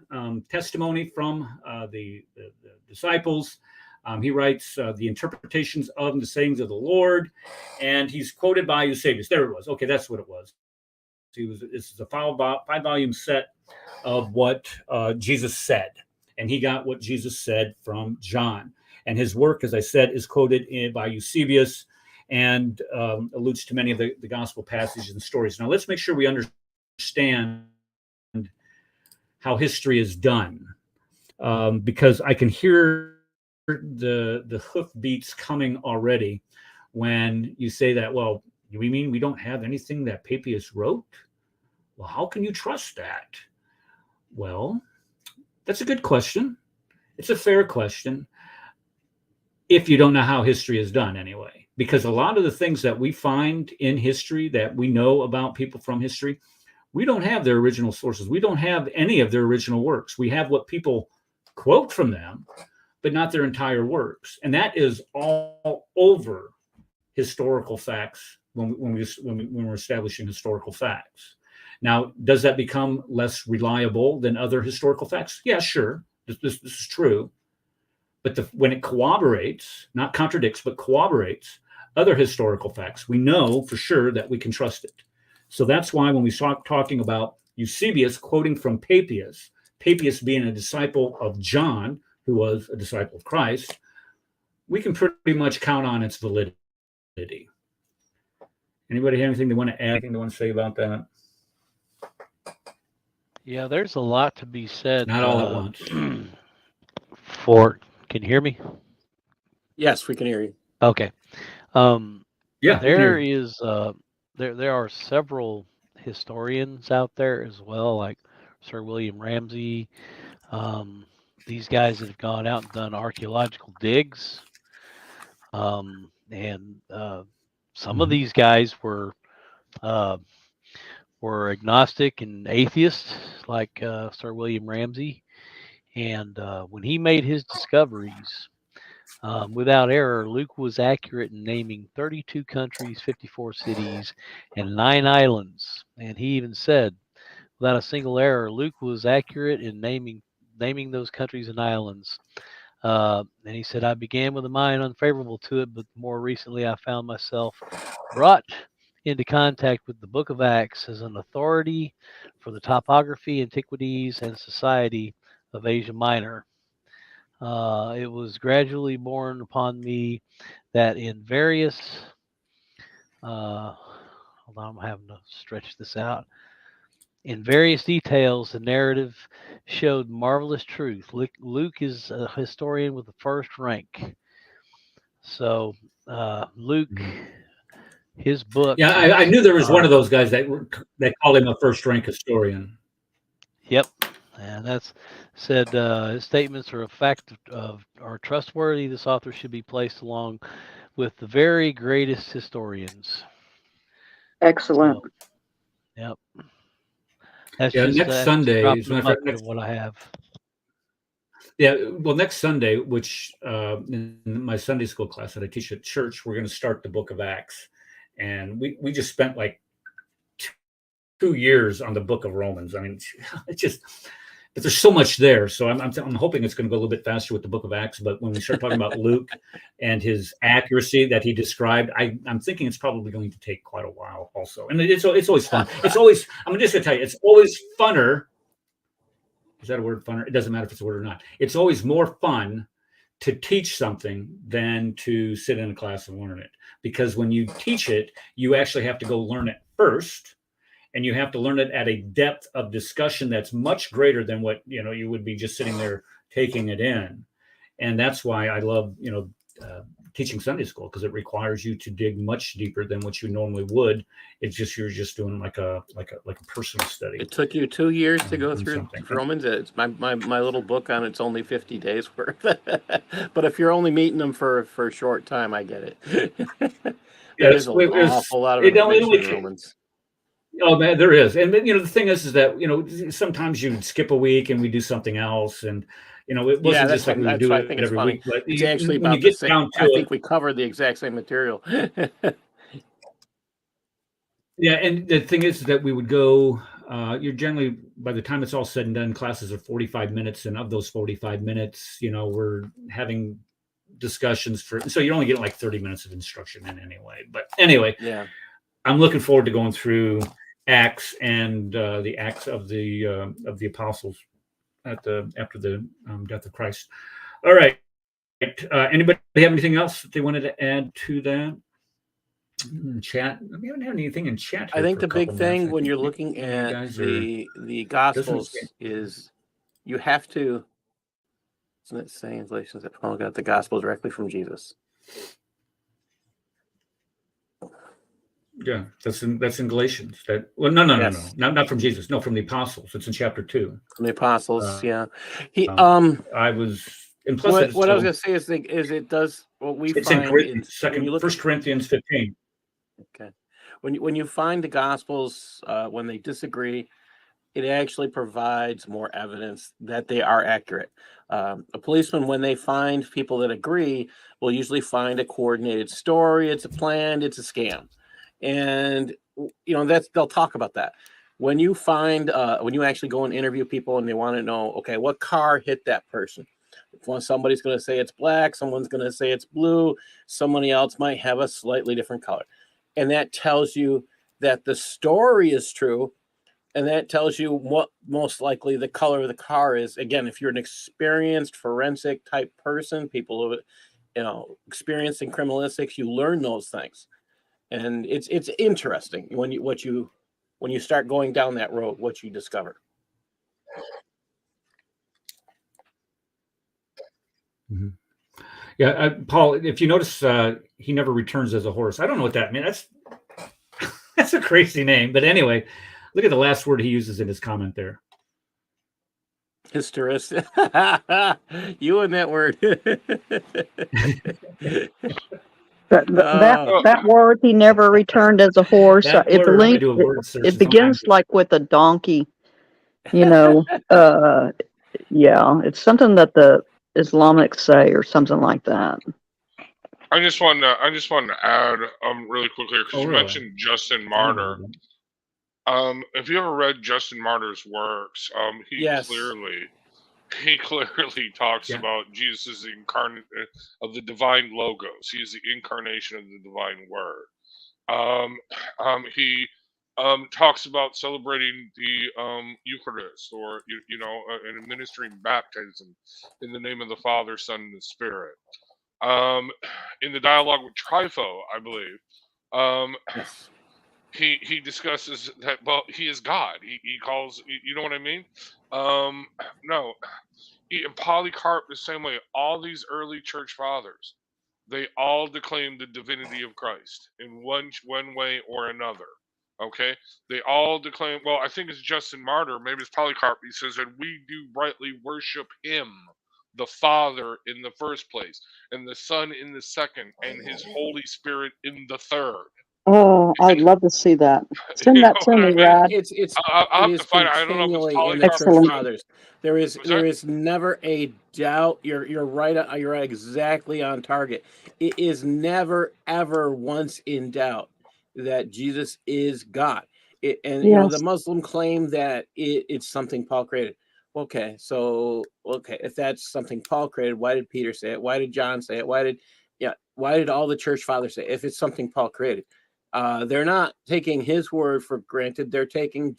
testimony from the disciples. He writes the interpretations of the sayings of the Lord, and he's quoted by Eusebius. There it was. Okay, that's what it was. This is a 5-volume set of what Jesus said, and he got what Jesus said from John. And his work, as I said, is quoted by Eusebius and alludes to many of the gospel passages and stories. Now, let's make sure we understand how history is done, because I can hear the hoof beats coming already when you say that. Well, we mean we don't have anything that Papias wrote? Well, how can you trust that? Well, that's a good question. It's a fair question. If you don't know how history is done anyway, because a lot of the things that we find in history that we know about people from history, we don't have their original sources. We don't have any of their original works. We have what people quote from them, but not their entire works. And that is all over historical facts when we're establishing historical facts. Now, does that become less reliable than other historical facts? Yeah, sure. This is true. But when it corroborates, not contradicts, but corroborates other historical facts, we know for sure that we can trust it. So that's why when we start talking about Eusebius quoting from Papias, Papias being a disciple of John, who was a disciple of Christ, we can pretty much count on its validity. Anybody have anything they want to add, anything they want to say about that? Yeah, there's a lot to be said. Not all at once. Can you hear me? Yes, we can hear you. Okay. Yeah. There are several historians out there as well, like Sir William Ramsay. These guys that have gone out and done archaeological digs. And some of these guys were agnostic and atheists, like Sir William Ramsay. And when he made his discoveries, without error, Luke was accurate in naming 32 countries, 54 cities, and 9 islands. And he even said, without a single error, Luke was accurate in naming those countries and islands. And he said, I began with a mind unfavorable to it, but more recently I found myself brought into contact with the Book of Acts as an authority for the topography, antiquities, and society of Asia Minor. It was gradually born upon me that in various, hold on, I'm having to stretch this out. In various details, the narrative showed marvelous truth. Luke is a historian with the first rank. So, Luke, his book. Yeah, I knew there was one of those guys that called him a first-rank historian. Yep, and that's said. His statements are a fact are trustworthy. This author should be placed along with the very greatest historians. Excellent. So, yep. That's Yeah, just next that's Sunday, drop as in a the matter of fact, bucket of what I have. yeah, well, next Sunday, which in my Sunday school class that I teach at church, we're going to start the Book of Acts, and we just spent like 2 years on the Book of Romans. I mean, it's just, but there's so much there. So I'm hoping it's going to go a little bit faster with the Book of Acts. But when we start talking about Luke and his accuracy that he described, I'm thinking it's probably going to take quite a while also. And it's always fun. It's always, I'm just going to tell you, it's always funner. Is that a word, funner? It doesn't matter if it's a word or not. It's always more fun to teach something than to sit in a class and learn it. Because when you teach it, you actually have to go learn it first. And you have to learn it at a depth of discussion that's much greater than what you would be just sitting there taking it in. And that's why I love teaching Sunday school, because it requires you to dig much deeper than what you normally would. It's just you're just doing like a personal study. It took you 2 years to go through Romans. It's my little book on it's only 50 days worth. But if you're only meeting them for a short time, I get it. There's an awful lot of information in Romans. Oh man, there is. And then, the thing is that, sometimes you skip a week and we do something else. And, it wasn't just like we would do it every week. But it's actually when about you get the same. down to I think we covered the exact same material. Yeah. And the thing is that we would go, you're generally, by the time it's all said and done, classes are 45 minutes. And of those 45 minutes, we're having discussions so you're only getting like 30 minutes of instruction in anyway. But anyway, yeah, I'm looking forward to going through Acts and the Acts of the apostles after the death of Christ. All right. Anybody have anything else that they wanted to add to that? Chat. We haven't had anything in chat. I think the big thing when you're looking at the Gospels is you have to. Isn't it saying in Galatians that Paul got the Gospel directly from Jesus? Yeah, that's in Galatians. No, not from Jesus. No, from the apostles. It's in chapter 2. From the apostles, yeah. I was. And plus, what I was going to say is it does what we it's find in 1 Corinthians 15. Okay, when you find the Gospels when they disagree, it actually provides more evidence that they are accurate. A policeman, when they find people that agree, will usually find a coordinated story. It's a plan. It's a scam. And they'll talk about that. When you find when you actually go and interview people and they want to know, okay, what car hit that person? Somebody's going to say it's black, someone's going to say it's blue, somebody else might have a slightly different color. And that tells you that the story is true, and that tells you what most likely the color of the car is. Again, if you're an experienced forensic type person, people who experienced in criminalistics, you learn those things. And it's interesting when you start going down that road, what you discover. Mm-hmm. Yeah, Paul, if you notice, he never returns as a horse. I don't know what that means. That's a crazy name. But anyway, look at the last word he uses in his comment there. Historist. You and that word. That word, he never returned as a horse. It begins like with a donkey, yeah, it's something that the Islamic say or something like that. I just wanted to add really quickly, because you mentioned Justin Martyr. If you ever read Justin Martyr's works, he clearly talks about Jesus' incarnate of the divine logos. He is the incarnation of the divine word. He talks about celebrating the Eucharist, or and administering baptism in the name of the Father, Son, and the Spirit. In the dialogue with Trypho, I believe, Yes. he discusses that, well, he is God. He calls, you know what I mean? No, and Polycarp the same way. All these early church fathers, they all declaim the divinity of Christ in one way or another. Okay, they all declaim. Well, I think it's Justin Martyr, maybe it's Polycarp. He says that we do rightly worship Him, the Father, in the first place, and the Son in the second, and His Holy Spirit in the third. Oh, I'd love to see that. Send You that know to what me, I mean? Rad. It I'll have to is find it. I don't know if it's continually in the Polycarp or church Excellent. fathers. There is Was that? never a doubt. You're right. You're exactly on target. It is never ever once in doubt that Jesus is God. And the Yes. Muslim claim that it's something Paul created. Okay, so if that's something Paul created, why did Peter say it? Why did John say it? Why did all the church fathers say it? If it's something Paul created? They're not taking his word for granted. They're taking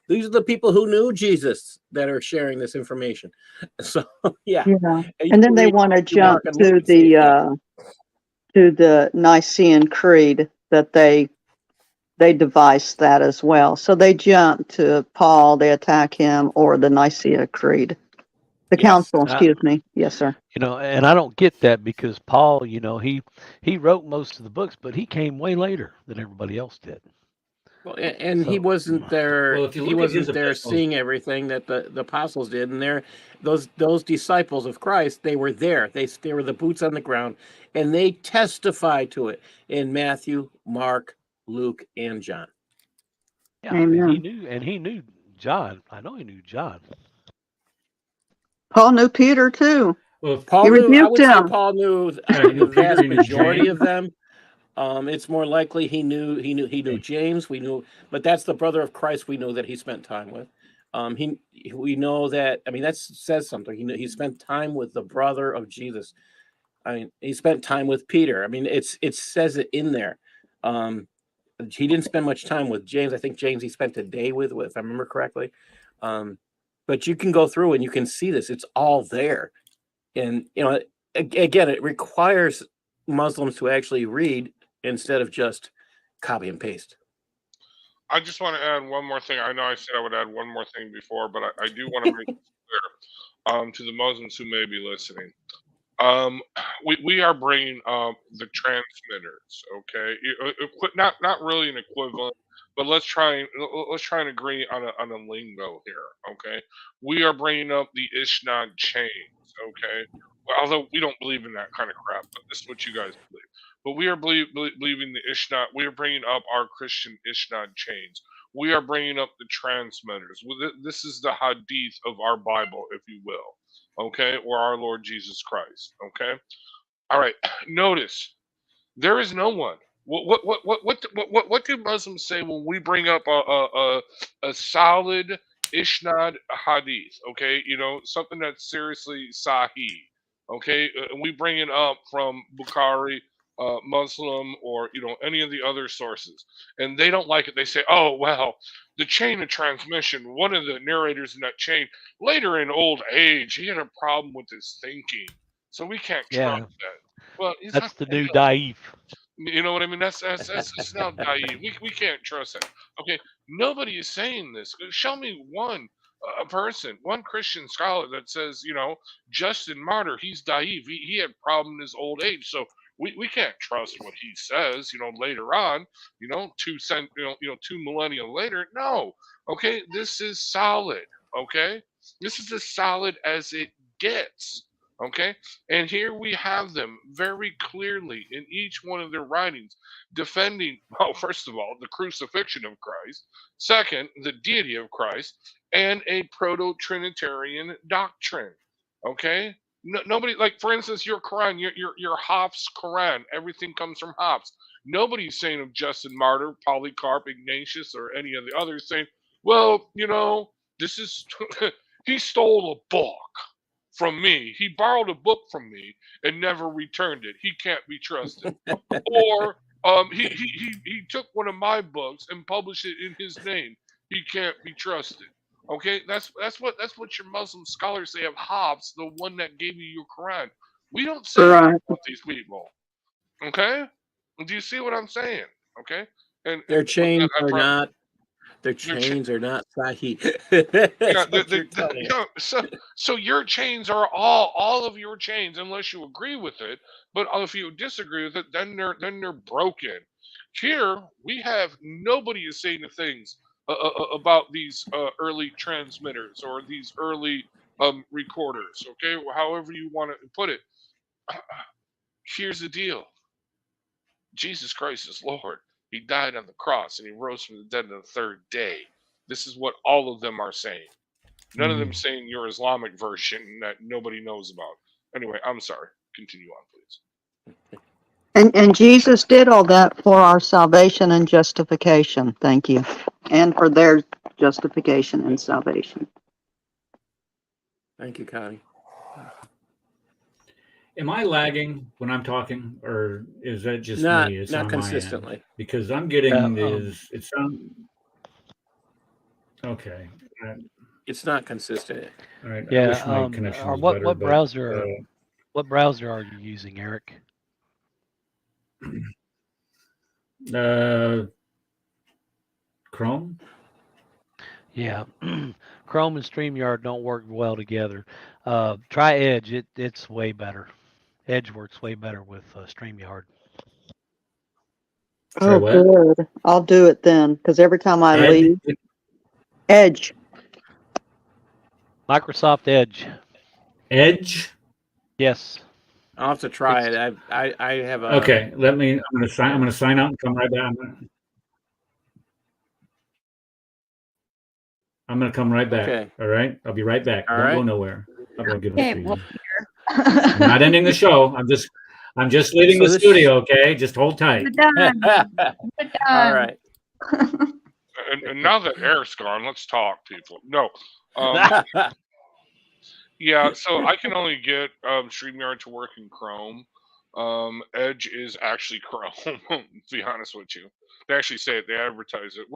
these are the people who knew Jesus that are sharing this information. So yeah, Yeah. you And then can they read want to Matthew, jump Mark, and Luke to and see it. the Nicene Creed that they devised that as well. So they jump to Paul, they attack him, or the Nicene Creed. The Yes. council, excuse me. Yes, sir. And I don't get that because Paul, he wrote most of the books, but he came way later than everybody else did. Well, and he So, wasn't there. Well, if you He look at his wasn't there epistles, seeing everything that the apostles did, and those disciples of Christ, they were there. They were the boots on the ground, and they testified to it in Matthew, Mark, Luke, and John. yeah, Amen. and he knew John. I know he knew John. Paul knew Peter too. well, He Paul knew. I rebuked would say him. Paul knew yeah, he the knew Peter, vast he knew majority James. of them. It's more likely he knew James. We knew, but that's the brother of Christ. We know that he spent time with. We know that. I mean, that says something. He spent time with the brother of Jesus. I mean, he spent time with Peter. I mean, it says it in there. He didn't spend much time with James. I think James he spent a day with, if I remember correctly. But you can go through and you can see this. It's all there, and again, it requires Muslims to actually read instead of just copy and paste. I just want to add one more thing. I know I said I would add one more thing before, but I do want to make it clear to the Muslims who may be listening. We are bringing up the transmitters, okay? Not really an equivalent, but let's try and agree on a lingo here, okay? We are bringing up the Ishnad chains, okay? Well, although we don't believe in that kind of crap, but this is what you guys believe. But we are believing the Ishnad. We are bringing up our Christian Ishnad chains. We are bringing up the transmitters. This is the Hadith of our Bible, if you will, okay, or our Lord Jesus Christ, okay. All right. Notice there is no one. What do Muslims say when we bring up a solid Ishnad hadith? Okay, something that's seriously Sahih. Okay, and we bring it up from Bukhari, Muslim, or any of the other sources, and they don't like it. They say, "Oh well, the chain of transmission. One of the narrators in that chain later in old age, he had a problem with his thinking, so we can't trust Yeah, that." Well, he's that's not the for new real. Daif. You know what I mean? That's not naive. We can't trust that. Okay, nobody is saying this. Show me one a person, one Christian scholar that says, Justin Martyr, he's naive. He had problem in his old age, so we can't trust what he says. Later on, 2 millennia later. No, okay, this is solid. Okay, this is as solid as it gets. Okay, and here we have them very clearly in each one of their writings defending, well, first of all, the crucifixion of Christ, second, the deity of Christ, and a proto Trinitarian doctrine. Okay? Nobody, like, for instance, your Quran, your Hafs Quran, everything comes from Hafs. Nobody's saying of Justin Martyr, Polycarp, Ignatius, or any of the others saying, well, this is, he stole a book from me. He borrowed a book from me and never returned it. He can't be trusted. Or He took one of my books and published it in his name. He can't be trusted. Okay, that's what your Muslim scholars say of Hobbes, the one that gave you your Quran. We don't say that Right. about these people. Okay, do you see what I'm saying? Okay, and Their with chains that, are not. Their their cha- chains are not Sahih. yeah, That's what you're telling us. so your chains are all of your chains, unless you agree with it. But if you disagree with it, then they're broken. Here we have nobody is saying the things about these early transmitters or these early recorders. Okay, however you want to put it. Here's the deal: Jesus Christ is Lord. He died on the cross and he rose from the dead on the third day. This is what all of them are saying. None of them saying your Islamic version that nobody knows about. Anyway, I'm sorry. Continue on, please. And Jesus did all that for our salvation and justification. Thank you. And for their justification and salvation. Thank you, Connie. Am I lagging when I'm talking, or is that just Not me? It's not on my end? consistently. Because I'm getting Yeah, it sounds okay. It's not consistent. All right. I Yeah. wish my connection was What better, what but browser what browser are you using, Eric? Chrome. Yeah, Chrome and StreamYard don't work well together. Try Edge. It's way better. Edge works way better with StreamYard. Try Oh, what? good. I'll do it then, because every time I leave, Edge. Microsoft Edge. Edge. Yes. I'll have to try it. I have a. Okay. Let me. I'm going to sign out and come right back. I'm going to come right back. Okay. All right. I'll be right back. All Don't go right. nowhere. I'm going to give Okay, it well, to you. I'm not ending the show. I'm just leaving So the this- studio. Okay. Just hold tight. we're done. We're All done. right. And now that Eric's gone, let's talk, people. No. Yeah, so I can only get StreamYard to work in Chrome. Edge is actually Chrome, to be honest with you. They actually say it, they advertise it.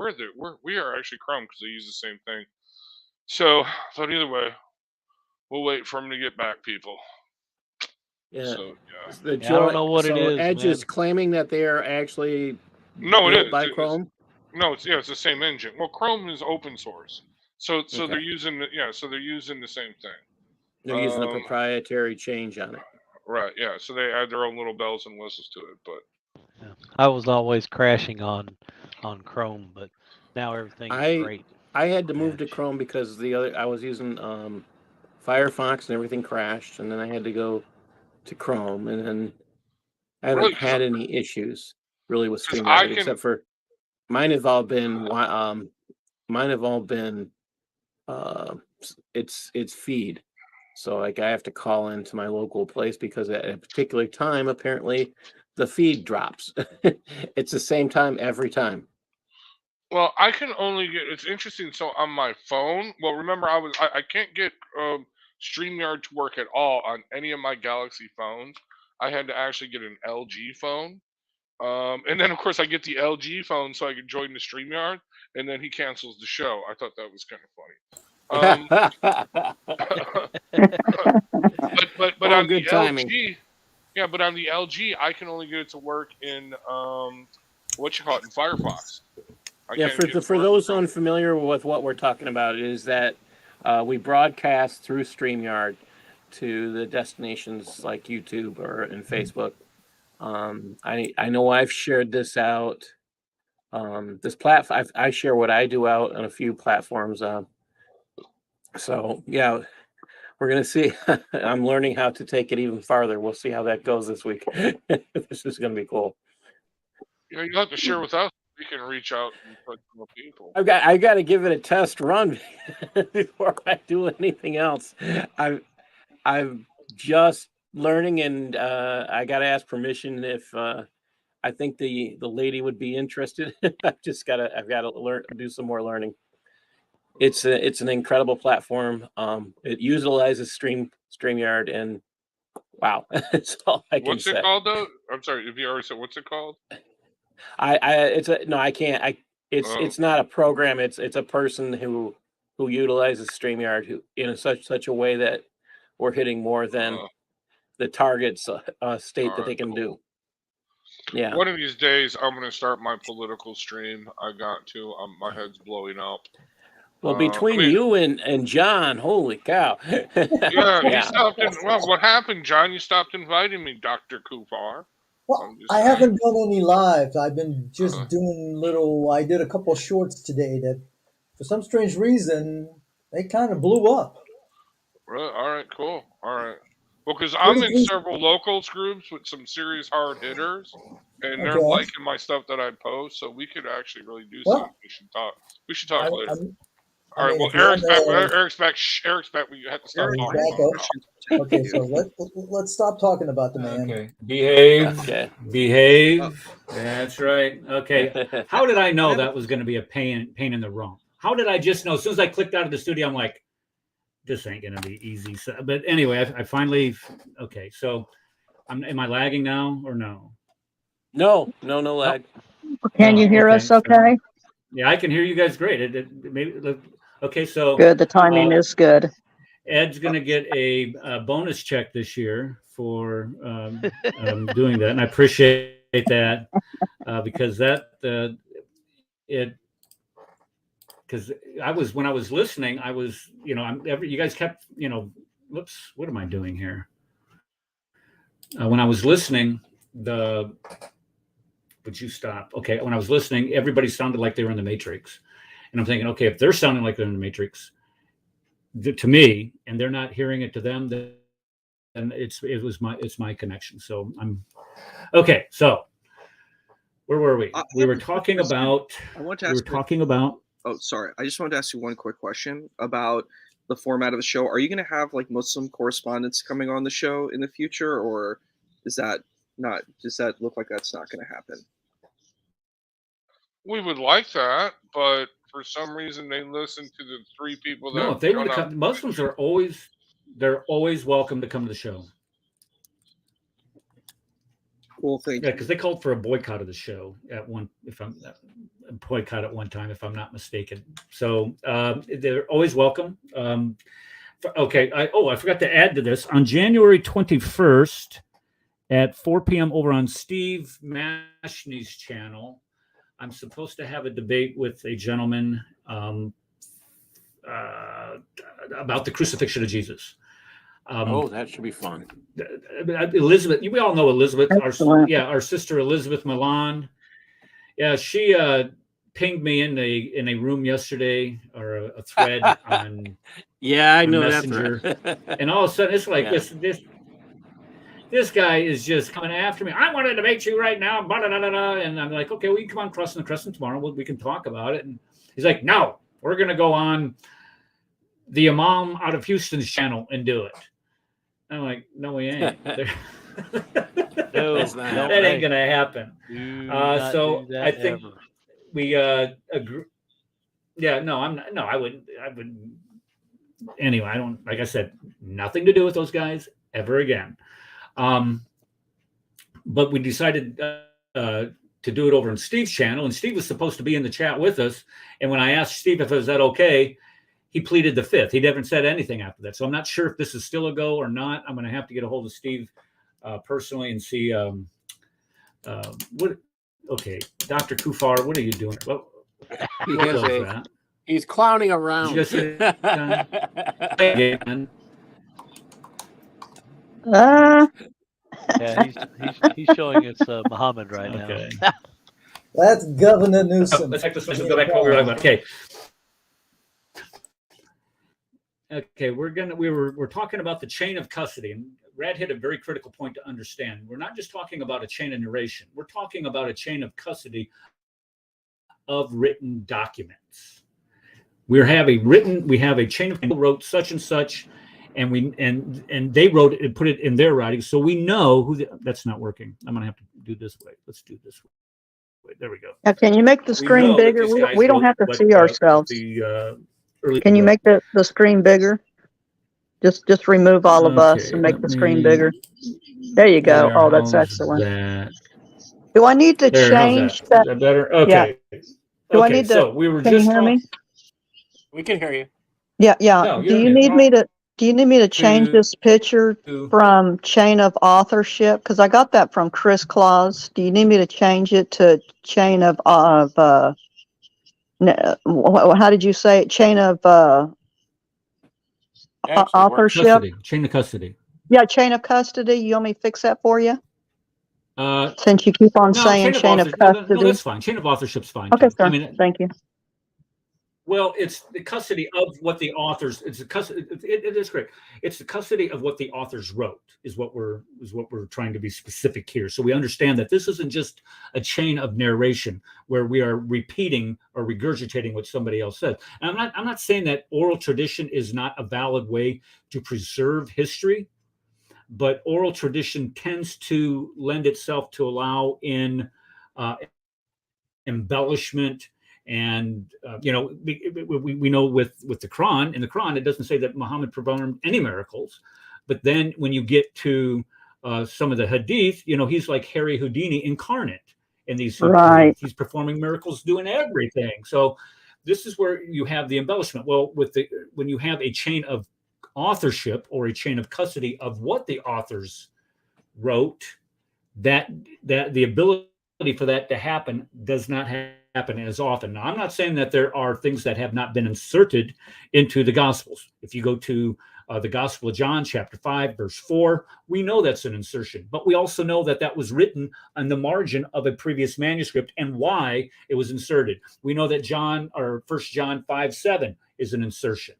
We are actually Chrome because they use the same thing. So, but either way, we'll wait for them to get back, people. Yeah. So, yeah. The Yeah, I don't know what it is, Edge man. is claiming that they are actually No, it built is. by Chrome. No, it's the same engine. Well, Chrome is open source, so Okay. they're using the same thing. They're using a proprietary change on it. Right. Yeah. So they add their own little bells and whistles to it, but Yeah. I was always crashing on Chrome, but now everything is great. I had to move to Edge. Chrome because I was using Firefox and everything crashed, and then I had to go to Chrome, and then I haven't Really? had any issues really with 'Cause StreamYard, except for mine have all been it's feed. So like I have to call into my local place because at a particular time apparently the feed drops. It's the same time every time. Well, I can only get. It's interesting. So on my phone, well, remember I can't get StreamYard to work at all on any of my Galaxy phones. I had to actually get an LG phone. And then of course I get the LG phone so I can join the StreamYard, and then he cancels the show. I thought that was kind of funny. But Oh, on good the timing. LG, yeah, but on the LG I can only get it to work in what you call it, in Firefox. I Yeah, can't get it to for work those in Chrome. unfamiliar with what we're talking about, is that we broadcast through StreamYard to the destinations like YouTube and Facebook. I know I've shared this out. This platform, I share what I do out on a few platforms. So yeah, we're gonna see. I'm learning how to take it even farther. We'll see how that goes this week. This is gonna be cool. You know, you have to share with us. We can reach out and touch more people. I got to give it a test run before I do anything else. I'm just learning, and I got to ask permission if I think the lady would be interested. I've got to do some more learning. It's an incredible platform. It utilizes StreamYard, and wow, that's all I can say. What's it called though? I'm sorry, if you already said what's it called? I can't. It's not a program. It's a person who utilizes StreamYard who in such a way that we're hitting more than the targets state that they can do. Yeah. One of these days, I'm going to start my political stream. I got to. My head's blowing up. Well, between you and John, holy cow. Yeah, you stopped. What happened, John? You stopped inviting me, Dr. Kufar. Well, I haven't done any lives. I've been just doing little. I did a couple of shorts today that, for some strange reason, they kind of blew up. Really? All right, cool. All right. Well, because I'm in several locals groups with some serious hard hitters, and they're liking my stuff that I post, so we could actually really do something. We should talk. We should talk later. All right. Well, Eric's back. Eric's back. We have to stop talking. Okay, so let's stop talking about the man. Okay. Behave. Okay. Behave. That's right. Okay. How did I know that was going to be a pain in the rump? How did I just know? As soon as I clicked out of the studio, I'm like, this ain't going to be easy. So, but anyway, I finally. Okay. So, am I lagging now or no? No lag. Can you hear us? Okay. Yeah, I can hear you guys great. Okay, so good. The timing is good. Ed's going to get a bonus check this year for doing that, and I appreciate that because because when I was listening, I was you guys kept whoops, what am I doing here? When I was listening, would you stop? Okay, when I was listening, everybody sounded like they were in the Matrix. And I'm thinking, okay, if they're sounding like they're in the Matrix to me, and they're not hearing it to them, then it's my connection. So I'm okay. So where were we? We were talking about. Oh, sorry. I just wanted to ask you one quick question about the format of the show. Are you going to have like Muslim correspondents coming on the show in the future, or does that look like that's not going to happen? We would like that, but for some reason they listen to the three people that. No, if they want to come, Muslims are always welcome to come to the show. Cool thing. Yeah, because they called for a boycott of the show at one time, if I'm not mistaken. So they're always welcome. Okay. I forgot to add to this. On January 21st at 4 p.m. over on Steve Mashney's channel, I'm supposed to have a debate with a gentleman about the crucifixion of Jesus. That should be fun. Elizabeth, we all know Elizabeth, our sister Elizabeth Milan. Yeah, she pinged me in a room yesterday, or a thread on I know Messenger. That and all of a sudden it's like this guy is just coming after me. I want to debate you right now. And I'm like, okay, well, you come on Crossing the Crescent tomorrow. We can talk about it. And he's like, no, we're going to go on the Imam out of Houston's channel and do it. I'm like, no, we ain't. That ain't going to happen. So I think we agree. Yeah, no, I wouldn't. Anyway, I don't, like I said, nothing to do with those guys ever again. But we decided to do it over on Steve's channel, and Steve was supposed to be in the chat with us. And when I asked Steve if it was that okay, he pleaded the fifth. He never said anything after that. So I'm not sure if this is still a go or not. I'm going to have to get a hold of Steve personally and see what. Okay, Dr. Kufar, what are you doing? Well, he's clowning around. Yeah, he's showing it's Muhammad right now. That's Governor Newsom. Let's go back to what we were talking about. Okay, we're talking about the chain of custody, and Brad hit a very critical point to understand. We're not just talking about a chain of narration. We're talking about a chain of custody of written documents. We have a chain of people wrote such and such, and they wrote it and put it in their writing, so we know who. That's not working. I'm gonna have to do this way. Let's do this way. There we go. Now, can you make the screen bigger? We don't have to see ourselves. Can you make the screen bigger? Just remove all of us and make the screen bigger. There you go. Oh, that's excellent. Do I need to There, how's change that? that? Is that better? Yeah. Okay. Do I Okay, need to? so we were Can you just hear me? We can hear you. Yeah, yeah. No, Do you're you in need it. me to? Do you need me to change To- this picture from chain of authorship? Because I got that from Chris Claus. Do you need me to change it to chain of how did you say it? Chain of Actually, it works. authorship? Custody, chain of custody. Yeah, chain of custody. You want me to fix that for you? Uh, Since you keep on no, saying chain of no, custody. that's fine. Chain of authorship's fine Okay, too. sir. I mean, Thank you. well, it's the custody of what the authors. It's the custody. It is great. It's the custody of what the authors wrote. Is what we're trying to be specific here. So we understand that this isn't just a chain of narration where we are repeating or regurgitating what somebody else said. And I'm not saying that oral tradition is not a valid way to preserve history, but oral tradition tends to lend itself to allow in embellishment. And we know with the Quran, in the Quran, it doesn't say that Muhammad performed any miracles, but then when you get to some of the hadith, he's like Harry Houdini incarnate in these Right. hadith. He's performing miracles, doing everything. So this is where you have the embellishment. Well, when you have a chain of authorship or a chain of custody of what the authors wrote, that the ability for that to happen does not happen as often. Now, I'm not saying that there are things that have not been inserted into the Gospels. If you go to the Gospel of John, chapter 5, verse 4, we know that's an insertion, but we also know that that was written on the margin of a previous manuscript and why it was inserted. We know that 1 John 5:7 is an insertion.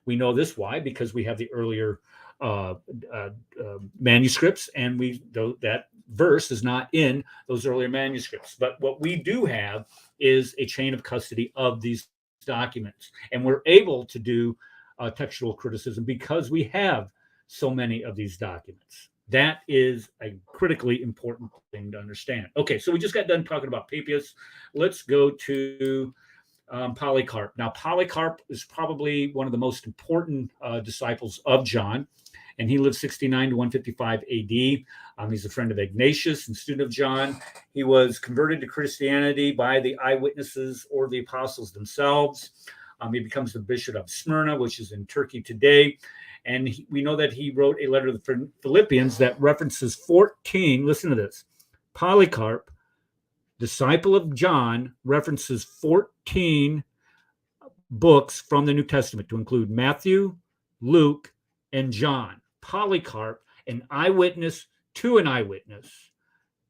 We know this why? Because we have the earlier manuscripts, and that verse is not in those earlier manuscripts. But what we do have is a chain of custody of these documents, and we're able to do textual criticism because we have so many of these documents. That is a critically important thing to understand. Okay, so we just got done talking about Papias. Let's go to Polycarp. Now, Polycarp is probably one of the most important disciples of John, and he lived 69 to 155 AD. He's a friend of Ignatius and student of John. He was converted to Christianity by the eyewitnesses or the apostles themselves. He becomes the bishop of Smyrna, which is in Turkey today. And we know that he wrote a letter to the Philippians that references 14. Listen to this. Polycarp, disciple of John, references 14 books from the New Testament to include Matthew, Luke, and John. Polycarp, an eyewitness to an eyewitness,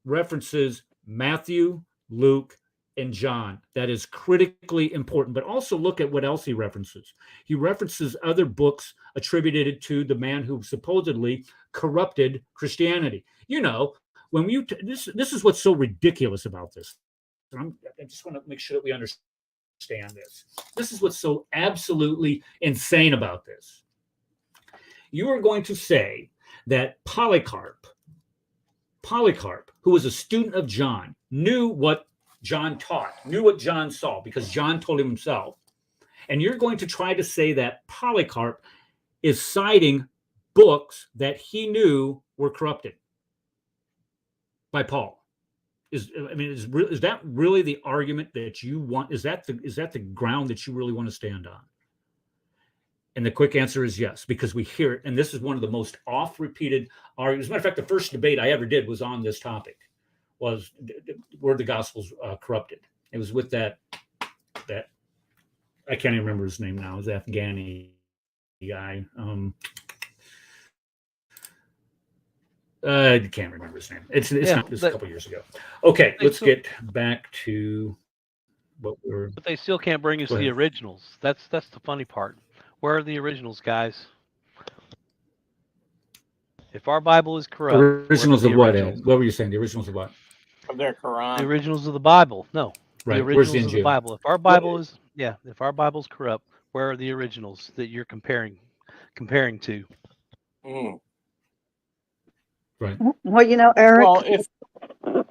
references Matthew, Luke, and John. That is critically important. But also look at what else he references. He references other books attributed to the man who supposedly corrupted Christianity. When this is what's so ridiculous about this. I just want to make sure that we understand this. This is what's so absolutely insane about this. You are going to say that Polycarp, who was a student of John, knew what John taught, knew what John saw, because John told him himself. And you're going to try to say that Polycarp is citing books that he knew were corrupted by Paul. Is that really the argument that you want? Is that the ground that you really want to stand on? And the quick answer is yes, because we hear it. And this is one of the most oft-repeated arguments. As a matter of fact, the first debate I ever did was on this topic, were the Gospels corrupted? It was with that I can't even remember his name now. It was the Afghani guy. I can't remember his name. It's not just a couple years ago. Okay, let's get back to what we're. But they still can't bring us the originals. That's the funny part. Where are the originals, guys? If our Bible is corrupt, originals of what? Ed? What were you saying? The originals of what? Of their Quran. The originals of the Bible. No, right. The originals of the Bible. If our Bible is if our Bible's corrupt, where are the originals that you're comparing to? Right. Well, Eric. Well, if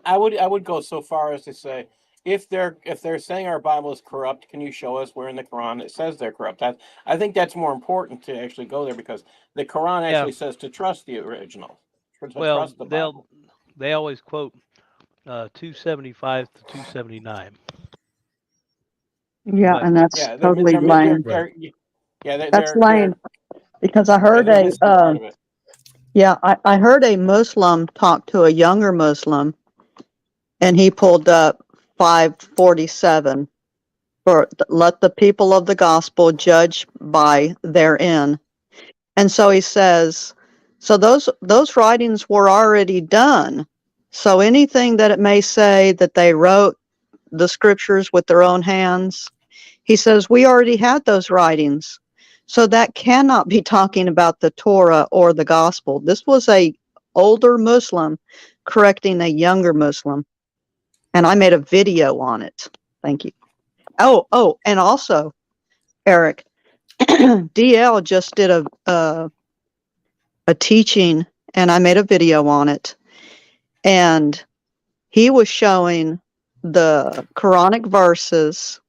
I would go so far as to say, if they're saying our Bible is corrupt, can you show us where in the Quran it says they're corrupt? I think that's more important to actually go there, because the Quran actually says to trust the original. Well, they always quote 275 to 279. Yeah, But and that's Yeah, totally lame. That's lame because I heard they're missing part of it. I heard a Muslim talk to a younger Muslim, and he pulled up 547 for let the people of the gospel judge by their end. And so he says, so those writings were already done. So anything that it may say that they wrote the scriptures with their own hands, he says, we already had those writings. So that cannot be talking about the Torah or the gospel. This was a older Muslim correcting a younger Muslim. And I made a video on it. Thank you. Oh, and also, Eric, DL just did a teaching, and I made a video on it. And he was showing the Quranic verses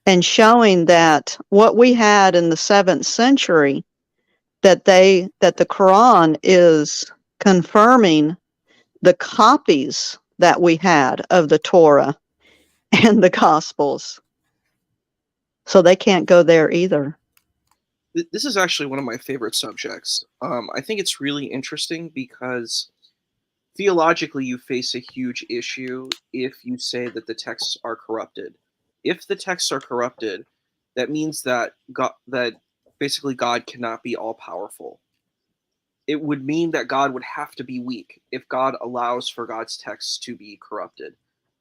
and showing that what we had in the 7th century, that the Quran is confirming the copies that we had of the Torah and the Gospels. So they can't go there either. This is actually one of my favorite subjects. I think it's really interesting because theologically you face a huge issue if you say that the texts are corrupted. If the texts are corrupted, that means that basically God cannot be all powerful. It would mean that God would have to be weak if God allows for God's texts to be corrupted.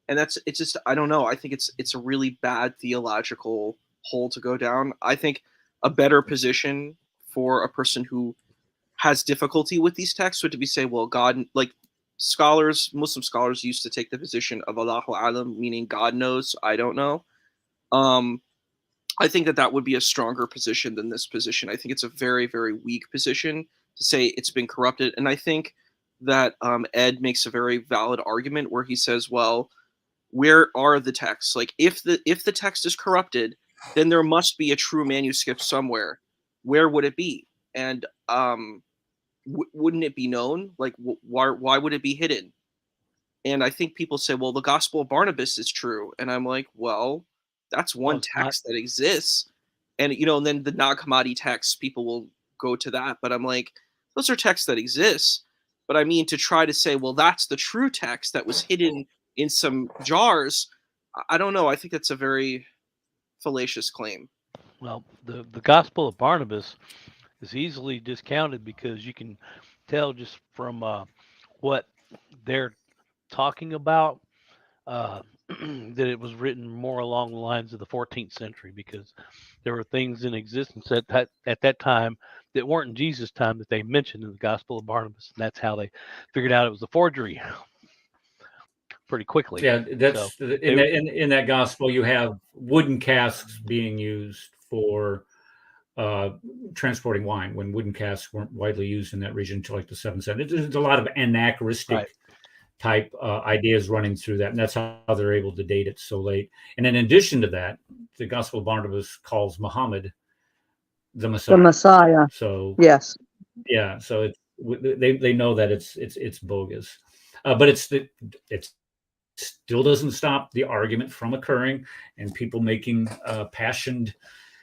And it's just, I don't know. I think it's a really bad theological hole to go down. I think a better position for a person who has difficulty with these texts would be say, well, God, like Muslim scholars used to take the position of Allahu Alam, meaning God knows, I don't know. I think that would be a stronger position than this position. I think it's a very, very weak position to say it's been corrupted. And I think that Ed makes a very valid argument where he says, well, where are the texts? Like if the text is corrupted, then there must be a true manuscript somewhere. Where would it be? And wouldn't it be known? Like why would it be hidden? And I think people say, well, the Gospel of Barnabas is true. And I'm like, well, that's one text that exists. And, and then the Nag Hammadi texts, people will go to that. But I'm like, those are texts that exist. But I mean, to try to say, well, that's the true text that was hidden in some jars, I don't know. I think that's a very fallacious claim. Well, the Gospel of Barnabas is easily discounted because you can tell just from what they're talking about that it was written more along the lines of the 14th century, because there were things in existence at that time that weren't in Jesus' time that they mentioned in the Gospel of Barnabas, and that's how they figured out it was a forgery pretty quickly. Yeah, that's in that gospel you have wooden casks being used for transporting wine, when wooden casks weren't widely used in that region until like the 7th century. There's a lot of anachronistic type ideas running through that, and that's how they're able to date it so late. And in addition to that, the Gospel of Barnabas calls Muhammad the Messiah. The Messiah. So yes, yeah. So they know that it's bogus, but it still doesn't stop the argument from occurring and people making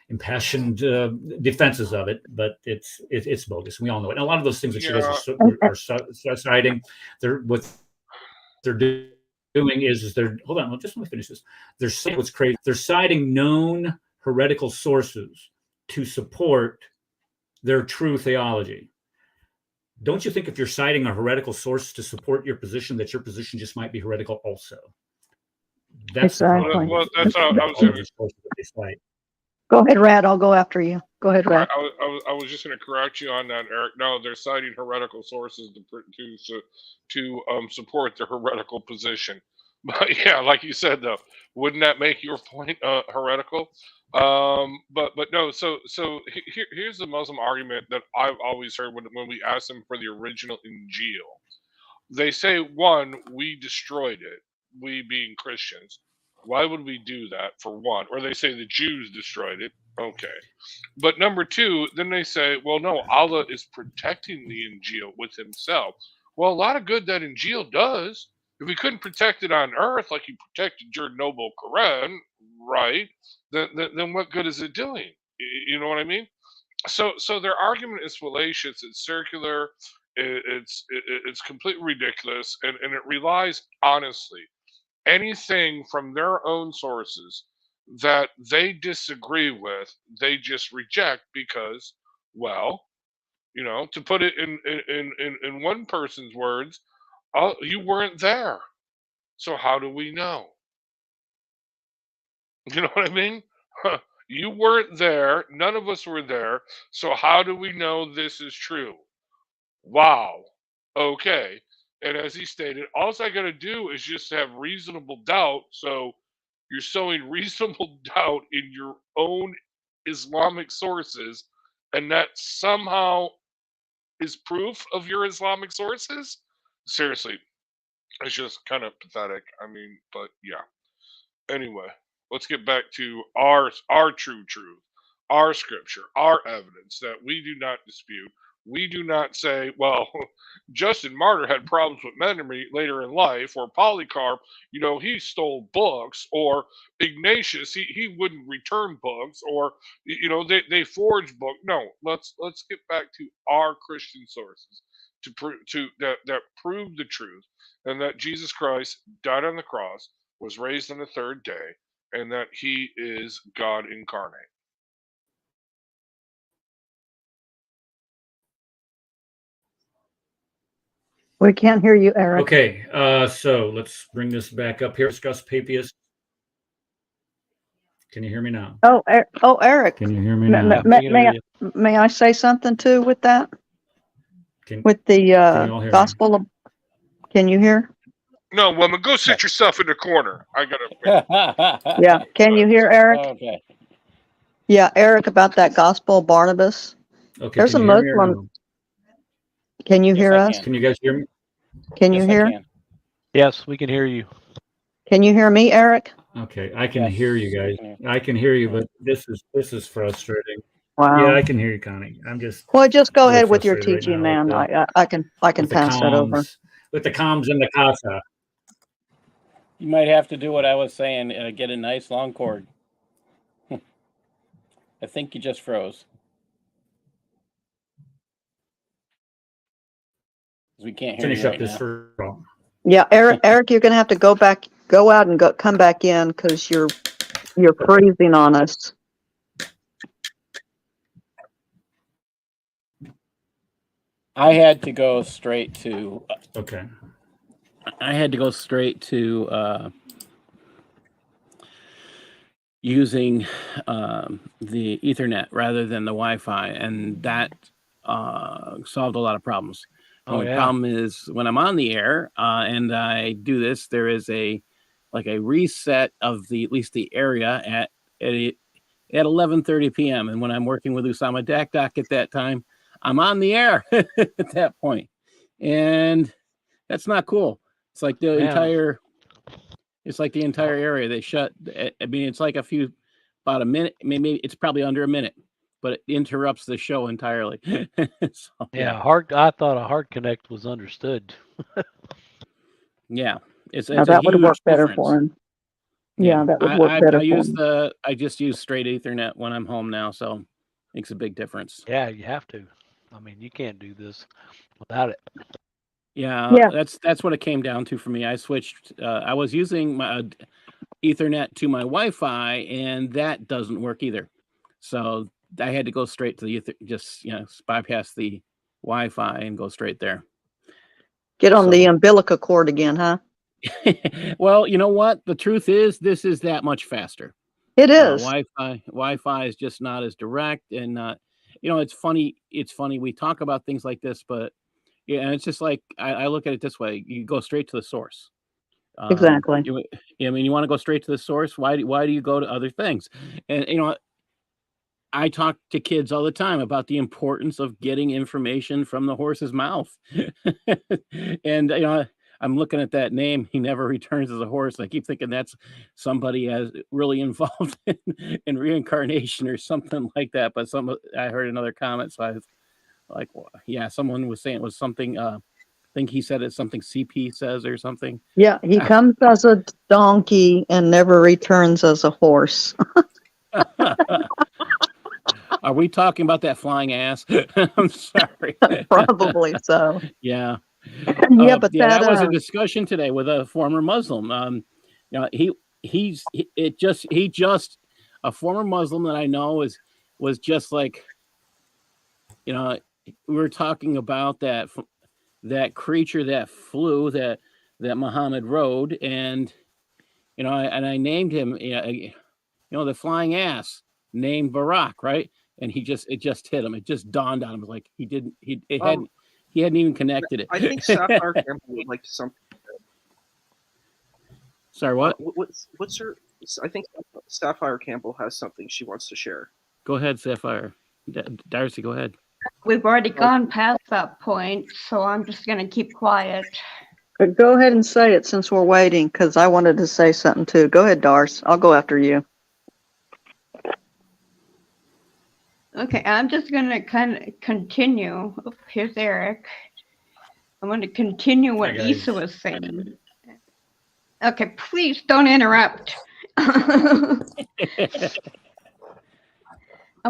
impassioned defenses of it, but it's bogus. We all know it. And a lot of those things that you guys are citing, what they're doing is they're hold on, just let me finish this. They're saying what's crazy. They're citing known heretical sources to support their true theology. Don't you think if you're citing a heretical source to support your position, that your position just might be heretical also? That's exactly. the problem. Well, that's how I was. Go ahead, Rad. I'll go after you. Go ahead, Rad. I was just going to correct you on that, Eric. No, they're citing heretical sources to support their heretical position. But yeah, like you said, though, wouldn't that make your point heretical? But no. So here's the Muslim argument that I've always heard when we ask them for the original Injil. They say, one, we destroyed it. We being Christians. Why would we do that, for one? Or they say the Jews destroyed it. Okay. But number two, then they say, well, no, Allah is protecting the Injil with himself. Well, a lot of good that Injil does If he couldn't protect it on earth like he protected your noble Quran, right? Then what good is it doing? You know what I mean? So their argument is fallacious. It's circular. It's completely ridiculous, and it relies honestly anything from their own sources that they disagree with, they just reject because, well, to put it in one person's words, oh, you weren't there, so how do we know? You know what I mean? You weren't there. None of us were there. So how do we know this is true? Wow. Okay. And as he stated, all I got to do is just have reasonable doubt. So you're sowing reasonable doubt in your own Islamic sources, and that somehow is proof of your Islamic sources? Seriously, it's just kind of pathetic. I mean, but yeah. Anyway, let's get back to our true truth, our scripture, our evidence that we do not dispute. We do not say, well, Justin Martyr had problems with memory later in life, or Polycarp, he stole books, or Ignatius, he wouldn't return books, or they forged books. No, let's get back to our Christian sources to prove that prove the truth, and that Jesus Christ died on the cross, was raised on the third day, and that he is God incarnate. We can't hear you, Eric. Okay, so let's bring this back up here. Discuss Papias. Can you hear me now? Oh, Eric. Can you hear me now? May I say something too with that? With the gospel of, can you hear? No, woman, go sit yourself in the corner. I gotta. Yeah, can you hear, Eric? Okay. Yeah, Eric, about that gospel of Barnabas. Okay, there's a Muslim. Can you hear us? Can you guys hear me? Can you hear? Yes, we can hear you. Can you hear me, Eric? Okay, I can hear you guys. I can hear you, but this is frustrating. Wow. Yeah, I can hear you, Connie. I'm just. Well, just go ahead with your frustrated teaching, right now man. I can pass that over. With the comms and the casa. You might have to do what I was saying, get a nice long cord. I think you just froze. We can't hear Finish you up right this now. for. Yeah, Eric, you're gonna have to go out and come back in because you're freezing on us. I had to go straight to. Okay. I had to go straight to using the Ethernet rather than the Wi-Fi, and that solved a lot of problems. The only problem is when I'm on the air and I do this, there is a reset of at least the area at 11:30 p.m. And when I'm working with Usama Dakdak at that time, I'm on the air at that point, and that's not cool. It's like the entire area they shut. I mean, it's like about a minute, maybe it's probably under a minute, but it interrupts the show entirely. So, I thought a hard connect was understood. Yeah, it's that would work better for him. Yeah, that would work better for him. I just use straight Ethernet when I'm home now, so it makes a big difference. Yeah, you have to. I mean, you can't do this without it. Yeah. That's what it came down to for me. I switched. I was using my Ethernet to my Wi-Fi, and that doesn't work either. So I had to go straight to the just bypass the Wi-Fi and go straight there. Get on the umbilical cord again, huh? Well, you know what? The truth is, this is that much faster. It is. Wi-Fi is just not as direct, and it's funny. It's funny we talk about things like this, but and it's just like I look at it this way: you go straight to the source. Exactly. I mean, you want to go straight to the source. Why do you go to other things? And I talk to kids all the time about the importance of getting information from the horse's mouth. And I'm looking at that name. He never returns as a horse. I keep thinking that's somebody as really involved in reincarnation or something like that. But I heard another comment, so I was like, well, yeah, someone was saying it was something think he said it's something CP says or something. Yeah, he comes as a donkey and never returns as a horse. Are we talking about that flying ass? I'm sorry. Probably so. Yeah. Yeah, but that was a discussion today with a former Muslim. He's a former Muslim that I know was just like, we were talking about that creature that flew that Muhammad rode, and I named him, the flying ass named Barack, right? And it just hit him. It just dawned on him. Like he hadn't even connected it. I think Sapphire Campbell would like something. Sorry, what? What's her? I think Sapphire Campbell has something she wants to share. Go ahead, Sapphire. Darcy, go ahead. We've already gone past that point, so I'm just going to keep quiet. Go ahead and say it since we're waiting, because I wanted to say something too. Go ahead, Darce. I'll go after you. Okay, I'm just going to kind of continue. Oh, here's Eric. I'm going to continue what Issa was saying. Okay, please don't interrupt. I'm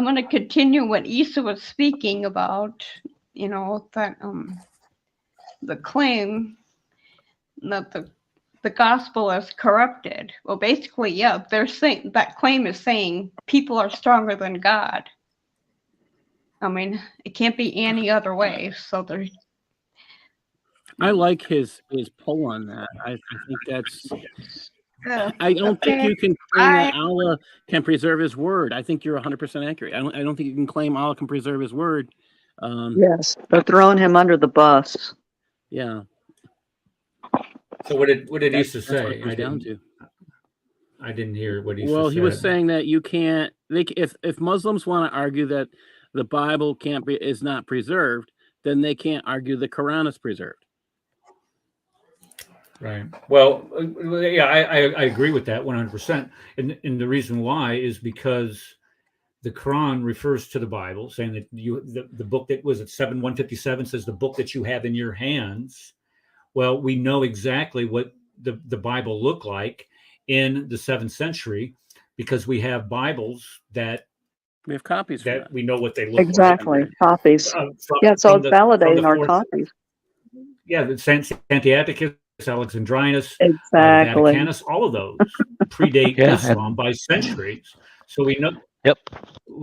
going to continue what Issa was speaking about, that the claim that the gospel is corrupted. Well, basically, yeah, they're saying that claim is saying people are stronger than God. I mean, it can't be any other way. So there's. I like his pull on that. I think that's. I don't think you can claim that Allah can preserve His word. I think you're 100% accurate. I don't think you can claim Allah can preserve His word. Yes, they're throwing him under the bus. Yeah. So what did Issa say? I didn't hear what Issa said. Well, he was saying that you can't. If Muslims want to argue that the Bible is not preserved, then they can't argue the Quran is preserved. Right. Well, yeah, I agree with that 100%. And the reason why is because the Quran refers to the Bible, saying that the book that was at 7:157 says the book that you have in your hands. Well, we know exactly what the Bible looked like in the 7th century because we have Bibles that we have copies that we know what they look exactly. like. Copies. So it's validating our copies. Yeah, the Santiaticus, Alexandrinus, exactly. Vaticanus, all of those predate Islam by centuries. So we know. Yep.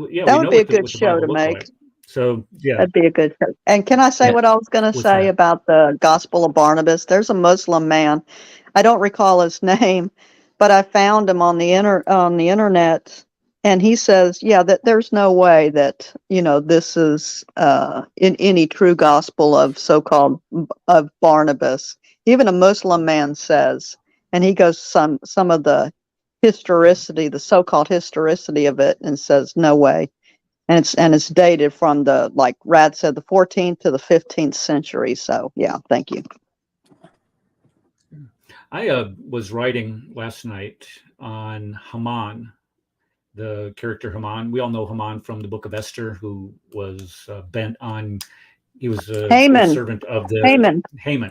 Yeah, that would be a good show to make. Like. So yeah, that'd be a good show. And can I say what I was going to say about the Gospel of Barnabas? There's a Muslim man. I don't recall his name, but I found him on the internet, and he says, that there's no way that this is in any true gospel of so-called of Barnabas. Even a Muslim man says, and he goes some of the historicity, the so-called historicity of it, and says no way. And it's dated from like Rad said, the 14th to the 15th century. So yeah, thank you. I was writing last night on Haman, the character Haman. We all know Haman from the Book of Esther, who was bent on. He was a servant of the Haman, Peter.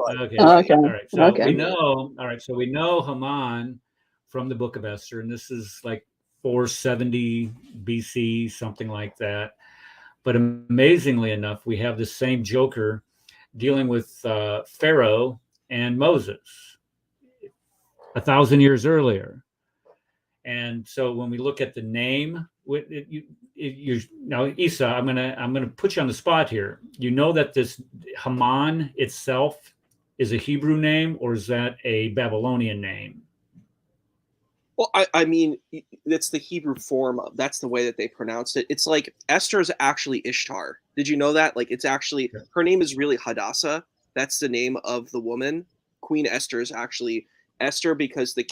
Okay. All right. So we know. All right. So we know Haman from the Book of Esther, and this is like 470 BC, something like that. But amazingly enough, we have the same joker dealing with Pharaoh and Moses 1,000 years earlier. And so when we look at the name, now Issa, I'm gonna put you on the spot here. You know that this Haman itself is a Hebrew name, or is that a Babylonian name? Well, I mean, that's the Hebrew form. That's the way that they pronounce it. It's like Esther is actually Ishtar. Did you know that? Like, it's actually, her name is really Hadassah. That's the name of the woman. Queen Esther is actually Esther because the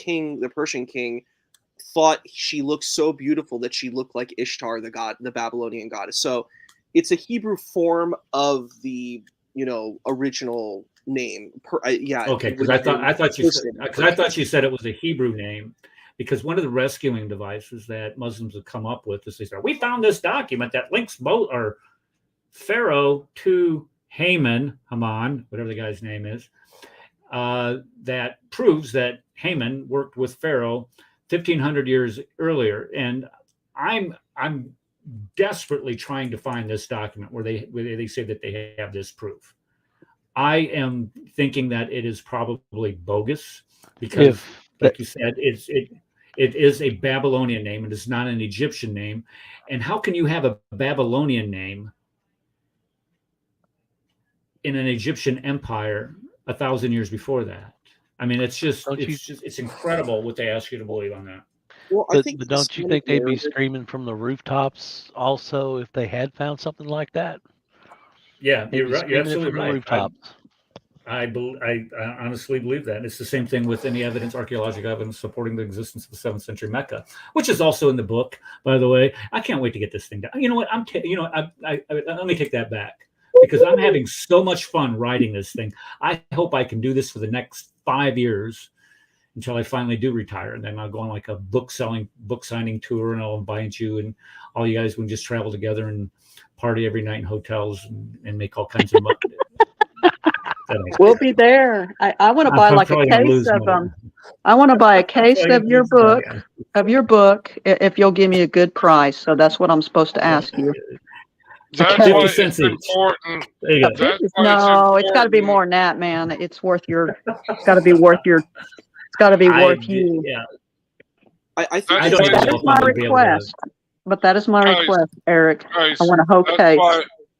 Persian king, thought she looked so beautiful that she looked like Ishtar, the Babylonian goddess. So it's a Hebrew form of the, original name. Okay, because I thought she said it was a Hebrew name. Because one of the rescuing devices that Muslims have come up with is they say, we found this document that links both or Pharaoh to Haman, whatever the guy's name is, that proves that Haman worked with Pharaoh 1,500 years earlier. And I'm desperately trying to find this document where they say that they have this proof. I am thinking that it is probably bogus because, like you said, it is a Babylonian name. It is not an Egyptian name. And how can you have a Babylonian name in an Egyptian empire 1,000 years before that? I mean, it's incredible what they ask you to believe on that. Well, but don't you think they'd be screaming from the rooftops also if they had found something like that? Yeah, you're right. You're absolutely from the right. rooftops. I honestly believe that. It's the same thing with any archaeological evidence supporting the existence of the 7th century Mecca, which is also in the book, by the way. I can't wait to get this thing done. You know what? Let me take that back because I'm having so much fun writing this thing. I hope I can do this for the next 5 years until I finally do retire, and then I'll go on like a book signing tour, and I'll invite you and all you guys can just travel together and party every night in hotels and make all kinds of money. We'll be there. I want to buy like a case of them. I want to buy a case of your book, if you'll give me a good price. So that's what I'm supposed to ask you. That's why it's important. No, it's got to be more than that, man. It's got to be worth you. Yeah. I think that is my request. But that is my request, Eric. I want a whole case.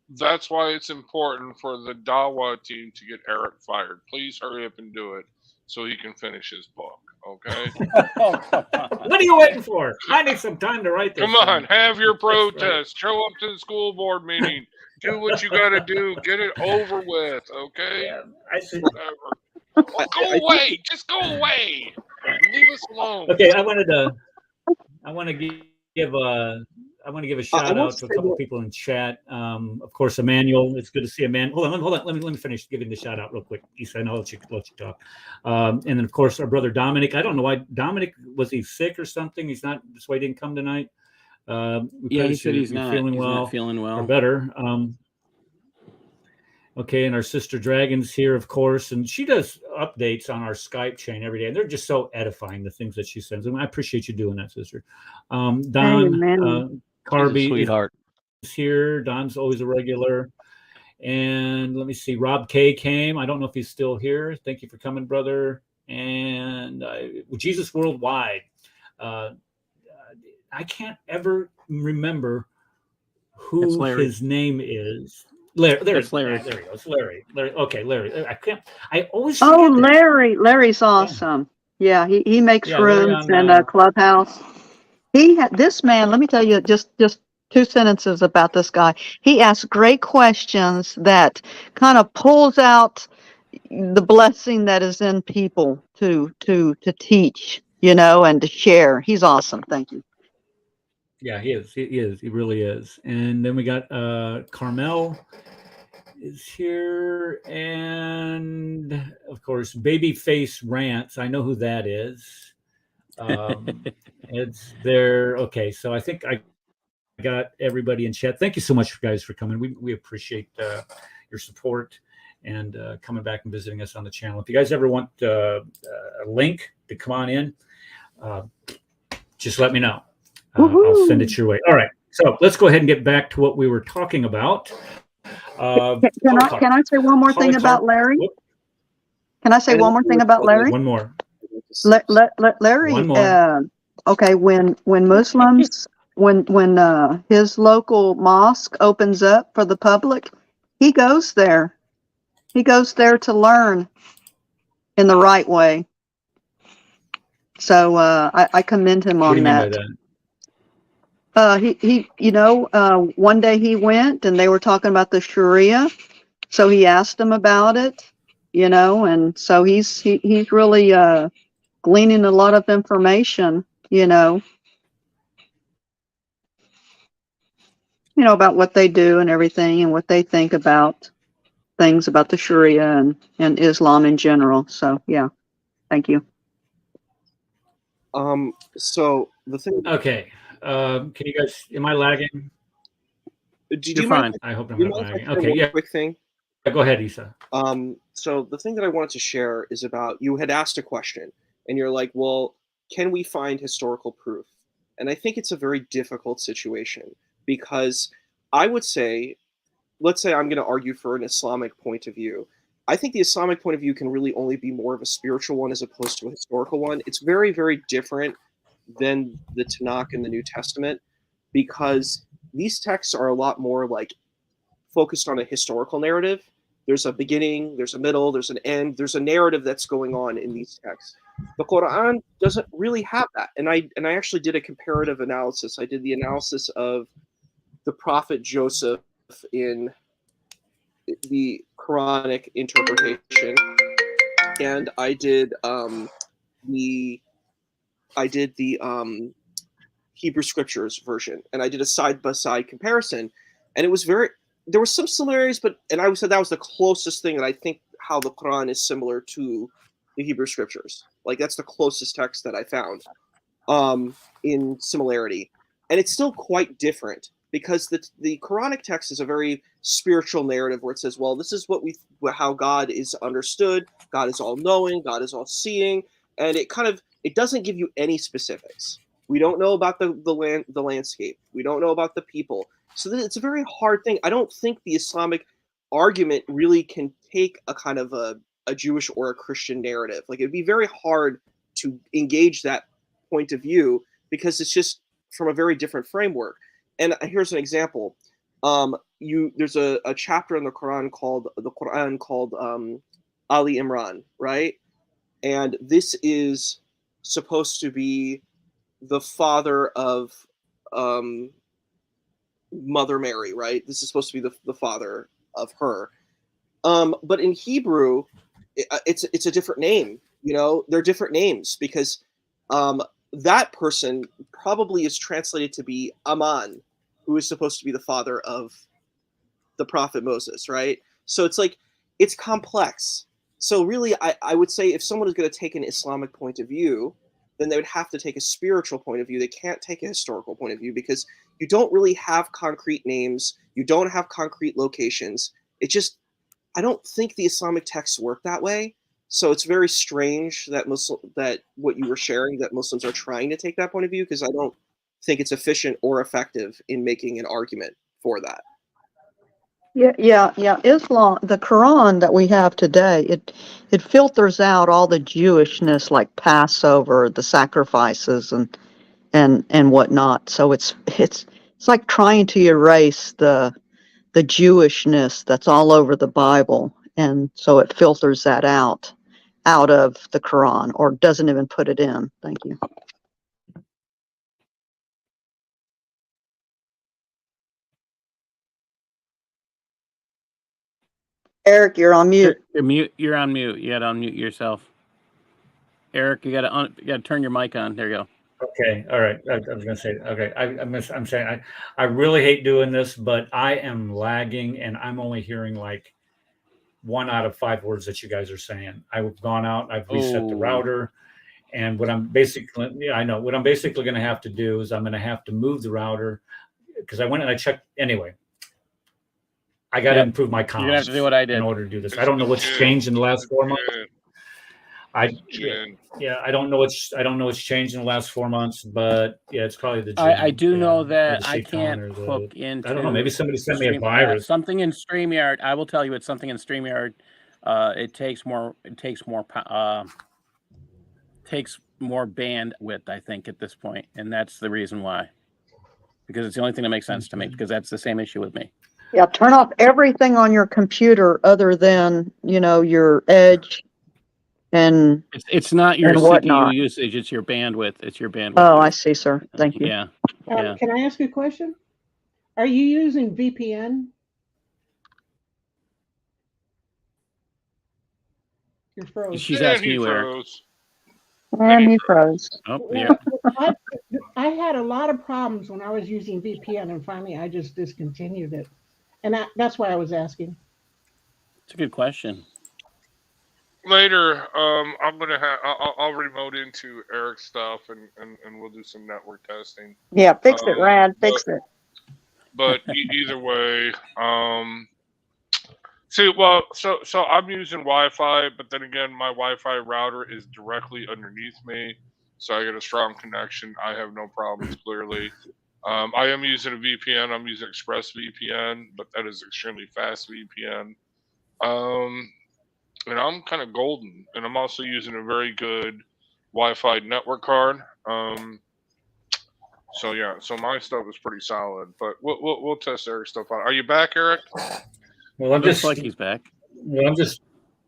That's why it's important for the Dawa team to get Eric fired. Please hurry up and do it so he can finish his book. Okay. What are you waiting for? I need some time to write this. Come on, have your protest. Show up to the school board meeting. Do what you got to do. Get it over with. Okay. Yeah, go away. Just go away. Leave us alone. Okay, I want to give a shout out to a couple of people in chat. Of course, Emmanuel. It's good to see Emmanuel. Hold on. Let me finish giving the shout out real quick. Issa, I know let you talk. And then of course our brother Dominic. I don't know why Dominic, was he sick or something? He's not. That's why he didn't come tonight. He said he's not feeling well. Not feeling well. Or better. Okay, and our sister Dragon's here, of course, and she does updates on our Skype chain every day, and they're just so edifying, the things that she sends. And I appreciate you doing that, sister. Don Carby, sweetheart, is here. Don's always a regular. And let me see, Rob K came. I don't know if he's still here. Thank you for coming, brother. And Jesus Worldwide. I can't ever remember who his name is. Larry. There he goes. Larry. Okay, Larry. I can't. I always. Oh, Larry. Larry's awesome. Yeah, he makes rooms in a clubhouse. This man. Let me tell you just 2 sentences about this guy. He asks great questions that kind of pulls out the blessing that is in people to teach, and to share. He's awesome. Thank you. Yeah, he is. He really is. And then we got Carmel is here, and of course, Babyface Rants. I know who that is. It's there. Okay, so I think I got everybody in chat. Thank you so much, guys, for coming. We appreciate your support and coming back and visiting us on the channel. If you guys ever want a link to come on in, just let me know. I'll send it your way. All right. So let's go ahead and get back to what we were talking about. Can I say one more thing about Larry? Can I say one more thing about Larry? One more. Larry. One more. Okay. When Muslims, when his local mosque opens up for the public, he goes there. He goes there to learn in the right way. So I commend him on that. One day he went and they were talking about the Sharia. So he asked him about it, and so he's really gleaning a lot of information, about what they do and everything and what they think about things about the Sharia and Islam in general. So, yeah, thank you. So the thing. Okay. Can you guys? Am I lagging? Do You're you fine. mind? I hope I'm Do you not mind if I lagging. share Okay, one yeah. quick thing? Go ahead, Isa. So the thing that I wanted to share is about, you had asked a question and you're like, well, can we find historical proof? And I think it's a very difficult situation because I would say, let's say I'm going to argue for an Islamic point of view. I think the Islamic point of view can really only be more of a spiritual one as opposed to a historical one. It's very, very different than the Tanakh and the New Testament because these texts are a lot more like focused on a historical narrative. There's a beginning, there's a middle, there's an end, there's a narrative that's going on in these texts. The Quran doesn't really have that. And I actually did a comparative analysis. I did the analysis of the prophet Joseph in the Quranic interpretation, and I did the Hebrew Scriptures version, and I did a side by side comparison, and it was very, there were some similarities, but and I said that was the closest thing that I think how the Quran is similar to the Hebrew Scriptures. Like that's the closest text that I found in similarity, and it's still quite different because the Quranic text is a very spiritual narrative where it says, well, this is how God is understood. God is all knowing. God is all seeing, and it doesn't give you any specifics. We don't know about the landscape. We don't know about the people. So it's a very hard thing. I don't think the Islamic argument really can take a kind of a Jewish or a Christian narrative. Like it'd be very hard to engage that point of view because it's just from a very different framework. And here's an example. There's a chapter in the Quran called Ali Imran, right? And this is supposed to be the father of Mother Mary, right? This is supposed to be the father of her. But in Hebrew, it's a different name. You know, they're different names because that person probably is translated to be Aman, who is supposed to be the father of the prophet Moses, right? So it's like, it's complex. So really, I would say if someone is going to take an Islamic point of view, then they would have to take a spiritual point of view. They can't take a historical point of view because you don't really have concrete names. You don't have concrete locations. It just, I don't think the Islamic texts work that way. So it's very strange that that what you were sharing, that Muslims are trying to take that point of view, because I don't think it's efficient or effective in making an argument for that. Yeah. Islam, the Quran that we have today, it filters out all the Jewishness, like Passover, the sacrifices, and whatnot. So it's like trying to erase the Jewishness that's all over the Bible, and so it filters that out of the Quran, or doesn't even put it in. Thank you. Eric, you're on mute. You're mute. You're on mute. You got to unmute yourself. Eric, you got to turn your mic on. There you go. Okay, all right. I was going to say, okay, I'm saying I really hate doing this, but I am lagging, and I'm only hearing like 1 out of 5 words that you guys are saying. I've gone out, I've reset the router, and what I'm basically, what I'm basically going to have to do is I'm going to have to move the router, because I went and I checked anyway. I got to improve my comms. You're gonna have to do what I did in order to do this. I don't know what's changed in the last 4 months. I don't know what's changed in the last 4 months, but yeah, it's probably the. I do know that I can't hook into. I don't know. Maybe somebody sent me a virus. Something in StreamYard. I will tell you, it's something in StreamYard. It takes more bandwidth, I think, at this point, and that's the reason why. Because it's the only thing that makes sense to me. Because that's the same issue with me. Yeah, turn off everything on your computer other than your Edge. And it's not your CPU usage; it's your bandwidth. It's your bandwidth. Oh, I see, sir. Thank you. Yeah. Can I ask you a question? Are you using VPN? You're frozen. She's asking you, Eric. And he froze. Oh, yeah. I had a lot of problems when I was using VPN, and finally I just discontinued it. And that's why I was asking. It's a good question. Later, I'm gonna I'll remote into Eric's stuff and we'll do some network testing. Yeah, fix it, Rad. Fix it. But either way, see, well, so I'm using Wi-Fi, but then again, my Wi-Fi router is directly underneath me, so I get a strong connection. I have no problems. Clearly, I am using a VPN. I'm using ExpressVPN, but that is extremely fast VPN. And I'm kind of golden, and I'm also using a very good Wi-Fi network card. So yeah, so my stuff is pretty solid, but we'll test Eric's stuff out. Are you back, Eric? Well, I'm Looks just like he's back. Well,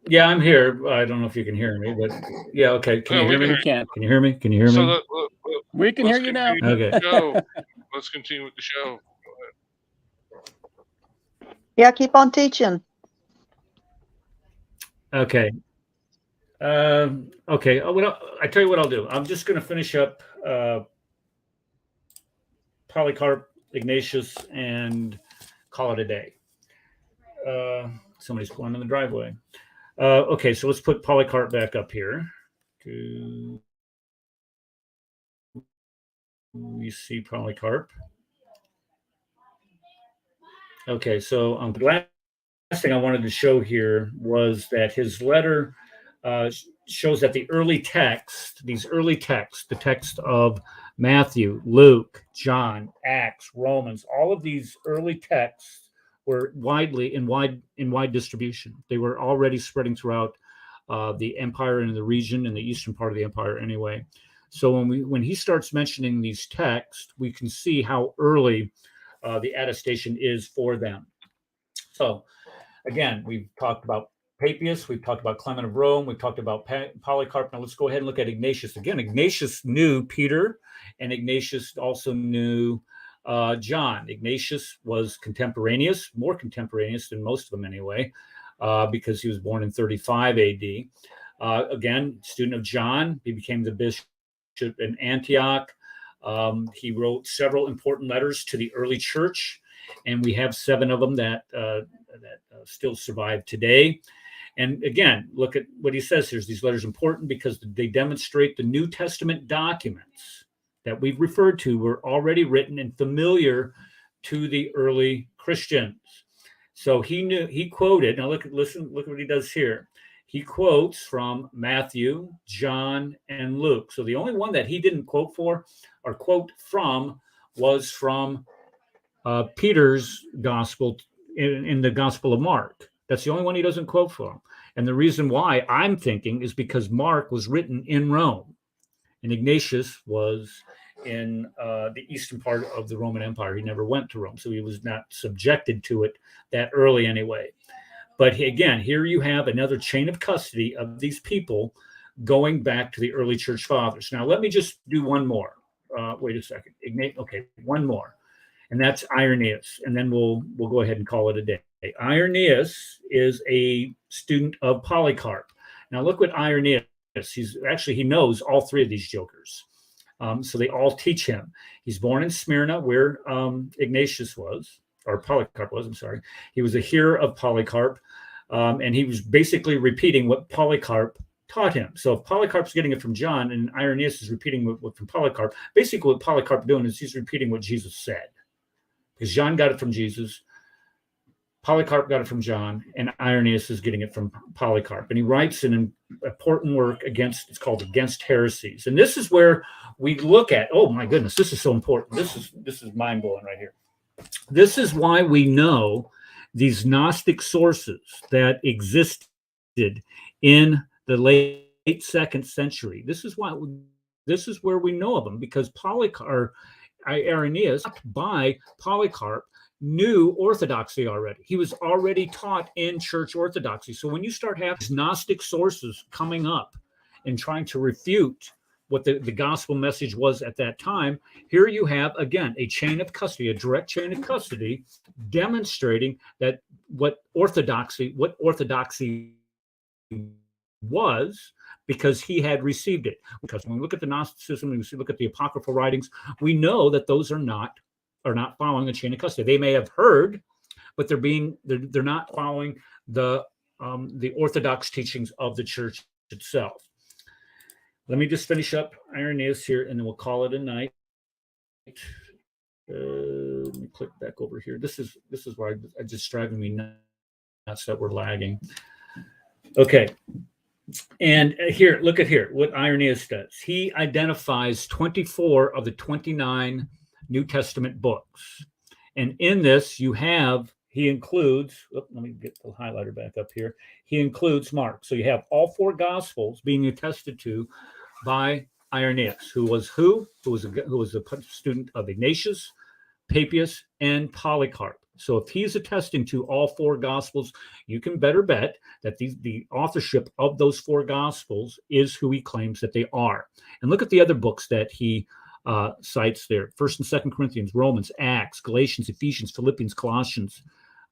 yeah, I'm here. I don't know if you can hear me, but yeah, okay. Can Yeah, you we hear can me? hear Can. Can you hear me? Can you hear So me? We can hear you now. continue with Okay. the show. Let's continue with the show. Yeah, keep on teaching. Okay. Okay. Well, I tell you what I'll do. I'm just going to finish up Polycarp, Ignatius, and call it a day. Somebody's pulling in the driveway. Okay, so let's put Polycarp back up here. You see Polycarp. Okay, so the last thing I wanted to show here was that his letter shows that the early text, the text of Matthew, Luke, John, Acts, Romans, all of these early texts were in wide distribution. They were already spreading throughout the empire and the region, in the eastern part of the empire anyway. So when he starts mentioning these texts, we can see how early the attestation is for them. So again, we've talked about Papias, we've talked about Clement of Rome, we've talked about Polycarp. Now let's go ahead and look at Ignatius. Again, Ignatius knew Peter, and Ignatius also knew John. Ignatius was more contemporaneous than most of them anyway, because he was born in 35 AD. Again, student of John, he became the bishop in Antioch. He wrote several important letters to the early church, and we have 7 of them that still survive today. And again, look at what he says here. These letters are important because they demonstrate the New Testament documents that we've referred to were already written and familiar to the early Christians. So he quoted. Now look at what he does here. He quotes from Matthew, John, and Luke. So the only one that he didn't quote from was from Peter's gospel in the Gospel of Mark. That's the only one he doesn't quote from. And the reason why I'm thinking is because Mark was written in Rome, and Ignatius was in the eastern part of the Roman Empire. He never went to Rome, so he was not subjected to it that early anyway. But again, here you have another chain of custody of these people going back to the early church fathers. Now, let me just do one more. Wait a second. Okay, one more. And that's Irenaeus. And then we'll go ahead and call it a day. Irenaeus is a student of Polycarp. Now, look what Irenaeus, he knows all 3 of these jokers. So they all teach him. He's born in Smyrna, where Ignatius was, or Polycarp was, I'm sorry. He was a hearer of Polycarp, and he was basically repeating what Polycarp taught him. So if Polycarp's getting it from John and Irenaeus is repeating what from Polycarp, basically what Polycarp doing is he's repeating what Jesus said. Because John got it from Jesus, Polycarp got it from John, and Irenaeus is getting it from Polycarp. And he writes an important work it's called Against Heresies. And this is where we look at, oh my goodness, this is so important. This is mind-blowing right here. This is why we know these Gnostic sources that existed in the late 2nd century. This is where we know of them, because Irenaeus by Polycarp knew orthodoxy already. He was already taught in church orthodoxy. So when you start having Gnostic sources coming up and trying to refute what the gospel message was at that time, here you have, again, a direct chain of custody, demonstrating that what orthodoxy was, because he had received it. Because when we look at the Gnosticism, when we look at the apocryphal writings, we know that those are not following a chain of custody. They may have heard, but they're not following the orthodox teachings of the church itself. Let me just finish up Irenaeus here, and then we'll call it a night. Let me click back over here. This is why it's just driving me nuts that we're lagging. Okay. And here, look at here, what Irenaeus does. He identifies 24 of the 29 New Testament books. And in this, he includes, let me get the highlighter back up here. He includes Mark. So you have all four Gospels being attested to by Irenaeus, who was a student of Ignatius, Papias, and Polycarp. So if he's attesting to all four Gospels, you can better bet that the authorship of those four Gospels is who he claims that they are. And look at the other books that he cites there: 1st and 2nd Corinthians, Romans, Acts, Galatians, Ephesians, Philippians, Colossians,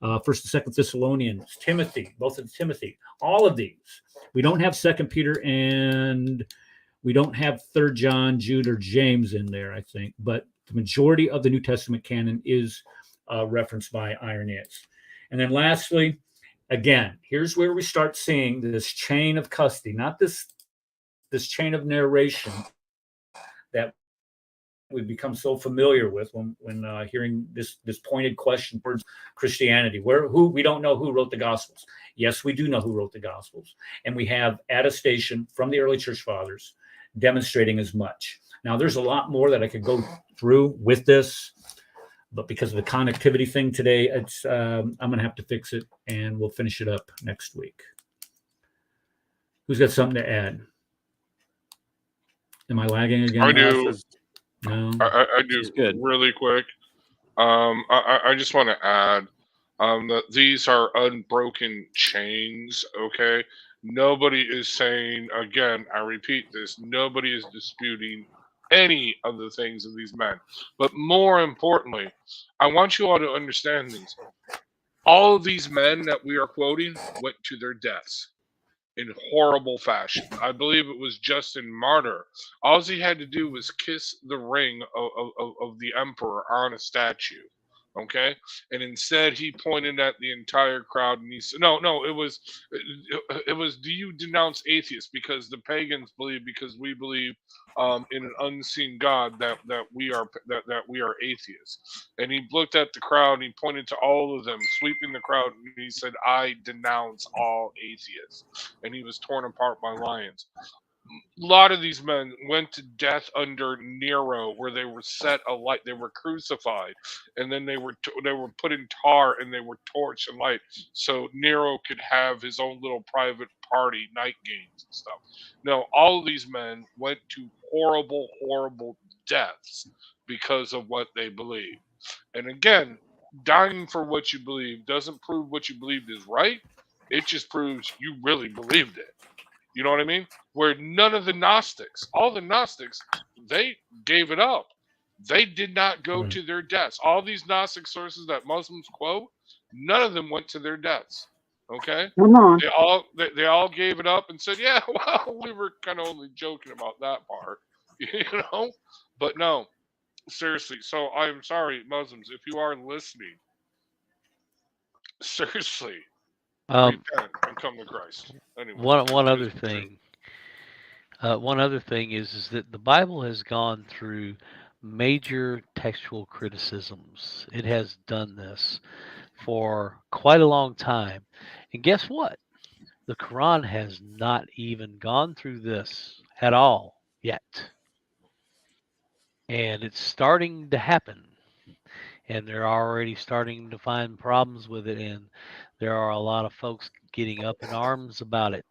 1st and 2nd Thessalonians, Timothy, both of Timothy. All of these. We don't have 2nd Peter, and we don't have 3rd John, Jude, or James in there, I think. But the majority of the New Testament canon is referenced by Irenaeus. And then lastly, again, here's where we start seeing this chain of custody, not this chain of narration that we become so familiar with when hearing this pointed question towards Christianity. We don't know who wrote the Gospels. Yes, we do know who wrote the Gospels, and we have attestation from the early church fathers demonstrating as much. Now, there's a lot more that I could go through with this, but because of the connectivity thing today, I'm going to have to fix it, and we'll finish it up next week. Who's got something to add? Am I lagging again? I do. No. I do really quick. I just want to add that these are unbroken chains, okay? Nobody is saying, again, I repeat this, nobody is disputing any of the things of these men. But more importantly, I want you all to understand these. All of these men that we are quoting went to their deaths in horrible fashion. I believe it was Justin Martyr. All he had to do was kiss the ring of the emperor on a statue. Okay, and instead he pointed at the entire crowd and he said, "No, it was, do you denounce atheists? Because the pagans believe, because we believe in an unseen God, that we are atheists." And he looked at the crowd and he pointed to all of them, sweeping the crowd, and he said, "I denounce all atheists." And he was torn apart by lions. A lot of these men went to death under Nero, where they were set alight. They were crucified, and then they were put in tar and they were torched and light, so Nero could have his own little private party, night games and stuff. No, all of these men went to horrible, horrible deaths because of what they believed. And again, dying for what you believe doesn't prove what you believed is right. It just proves you really believed it. You know what I mean? Where none of the Gnostics, all the Gnostics, they gave it up. They did not go to their deaths. All these Gnostic sources that Muslims quote, none of them went to their deaths. Okay? Come on. They all gave it up and said, "Yeah, well, we were kind of only joking about that part." You know? But no, seriously. So I'm sorry, Muslims, if you are listening, seriously, repent and come to Christ. Anyway, one other thing. One other thing is that the Bible has gone through major textual criticisms. It has done this for quite a long time. And guess what? The Quran has not even gone through this at all yet. And it's starting to happen. And they're already starting to find problems with it. And there are a lot of folks getting up in arms about it.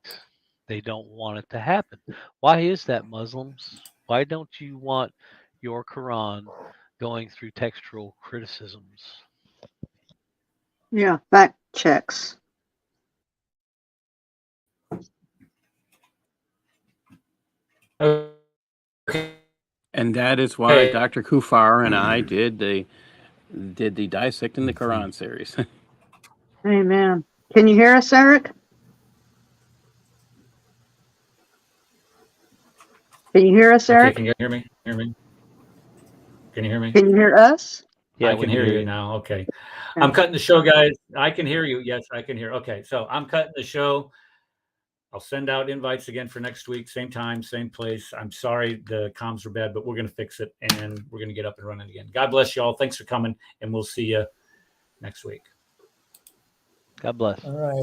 They don't want it to happen. Why is that, Muslims? Why don't you want your Quran going through textual criticisms? Yeah, fact checks. And that is why Dr. Kufar and I did the Dissecting the Quran series. Amen. Can you hear us, Eric? Can you hear us, Eric? Okay, can you hear me? Can you hear me? Can you hear us? Yeah, I can hear you now. Okay. I'm cutting the show, guys. I can hear you. Yes, I can hear. Okay, so I'm cutting the show. I'll send out invites again for next week, same time, same place. I'm sorry the comms are bad, but we're going to fix it, and we're going to get up and running again. God bless you all. Thanks for coming, and we'll see you next week. God bless. All right.